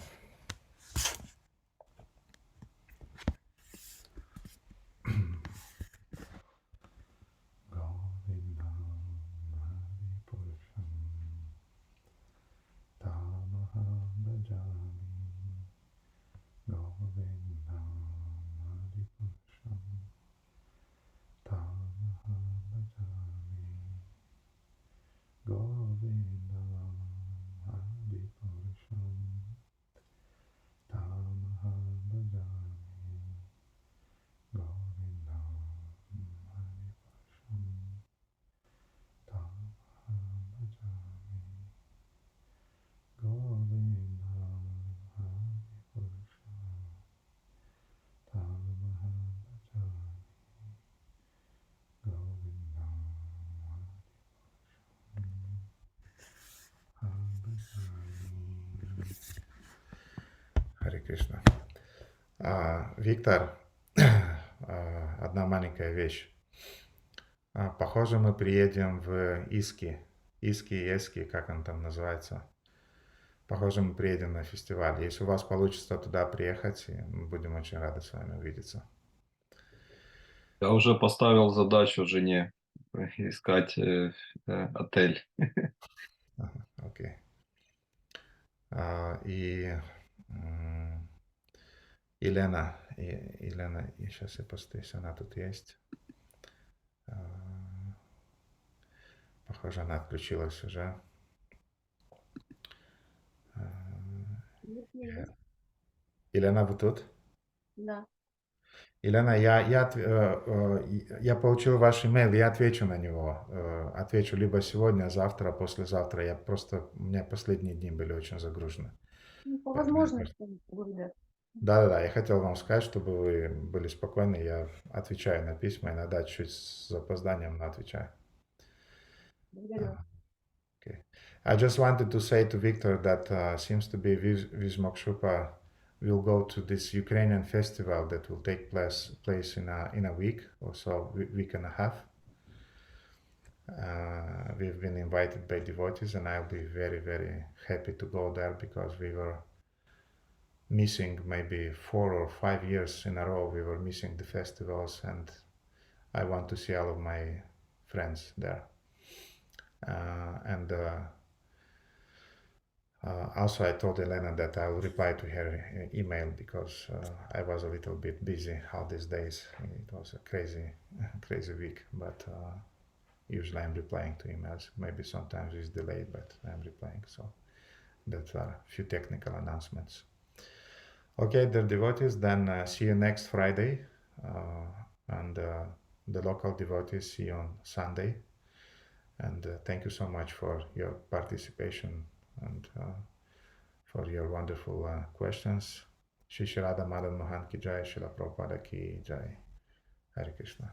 Харе Кришна. Виктор, одна маленькая вещь. Похоже, мы приедем в Иски, как он там называется. Похоже, мы приедем на фестиваль. Если у вас получится туда приехать, мы будем очень рады с вами увидеться. Я уже поставил задачу жене искать отель. Окей. И Елена, и сейчас я посмотрю, она тут есть. Похоже, она отключилась уже. Елена, вы тут? Да. Елена, я получил ваш имейл, я отвечу на него. Отвечу либо сегодня, завтра, послезавтра. У меня последние дни были очень загружены. По возможности благодарю. Да, я хотел вам сказать, чтобы вы были спокойны. Я отвечаю на письма, иногда чуть с запозданием, но отвечаю. Благодарю. Okay. I just wanted to say to Victor that seems to be Vismokshupa will go to this Ukrainian festival that will take place in a week or so, week and a half. We've been invited by devotees, and I'll be very, very happy to go there because we were missing maybe 4 or 5 years in a row. We were missing the festivals, and I want to see all of my friends there. Also, I told Elena that I will reply to her email because I was a little bit busy all these days. It was a crazy week, but usually I'm replying to emails. Maybe sometimes it's delayed, but I'm replying. So that's a few technical announcements. Okay, dear devotees, then see you next Friday, and the local devotees see you on Sunday. And thank you so much for your participation and for your wonderful questions. Shri Radha Madan Mohan ki jai, Srila Prabhupada ki jai. Hare Krishna.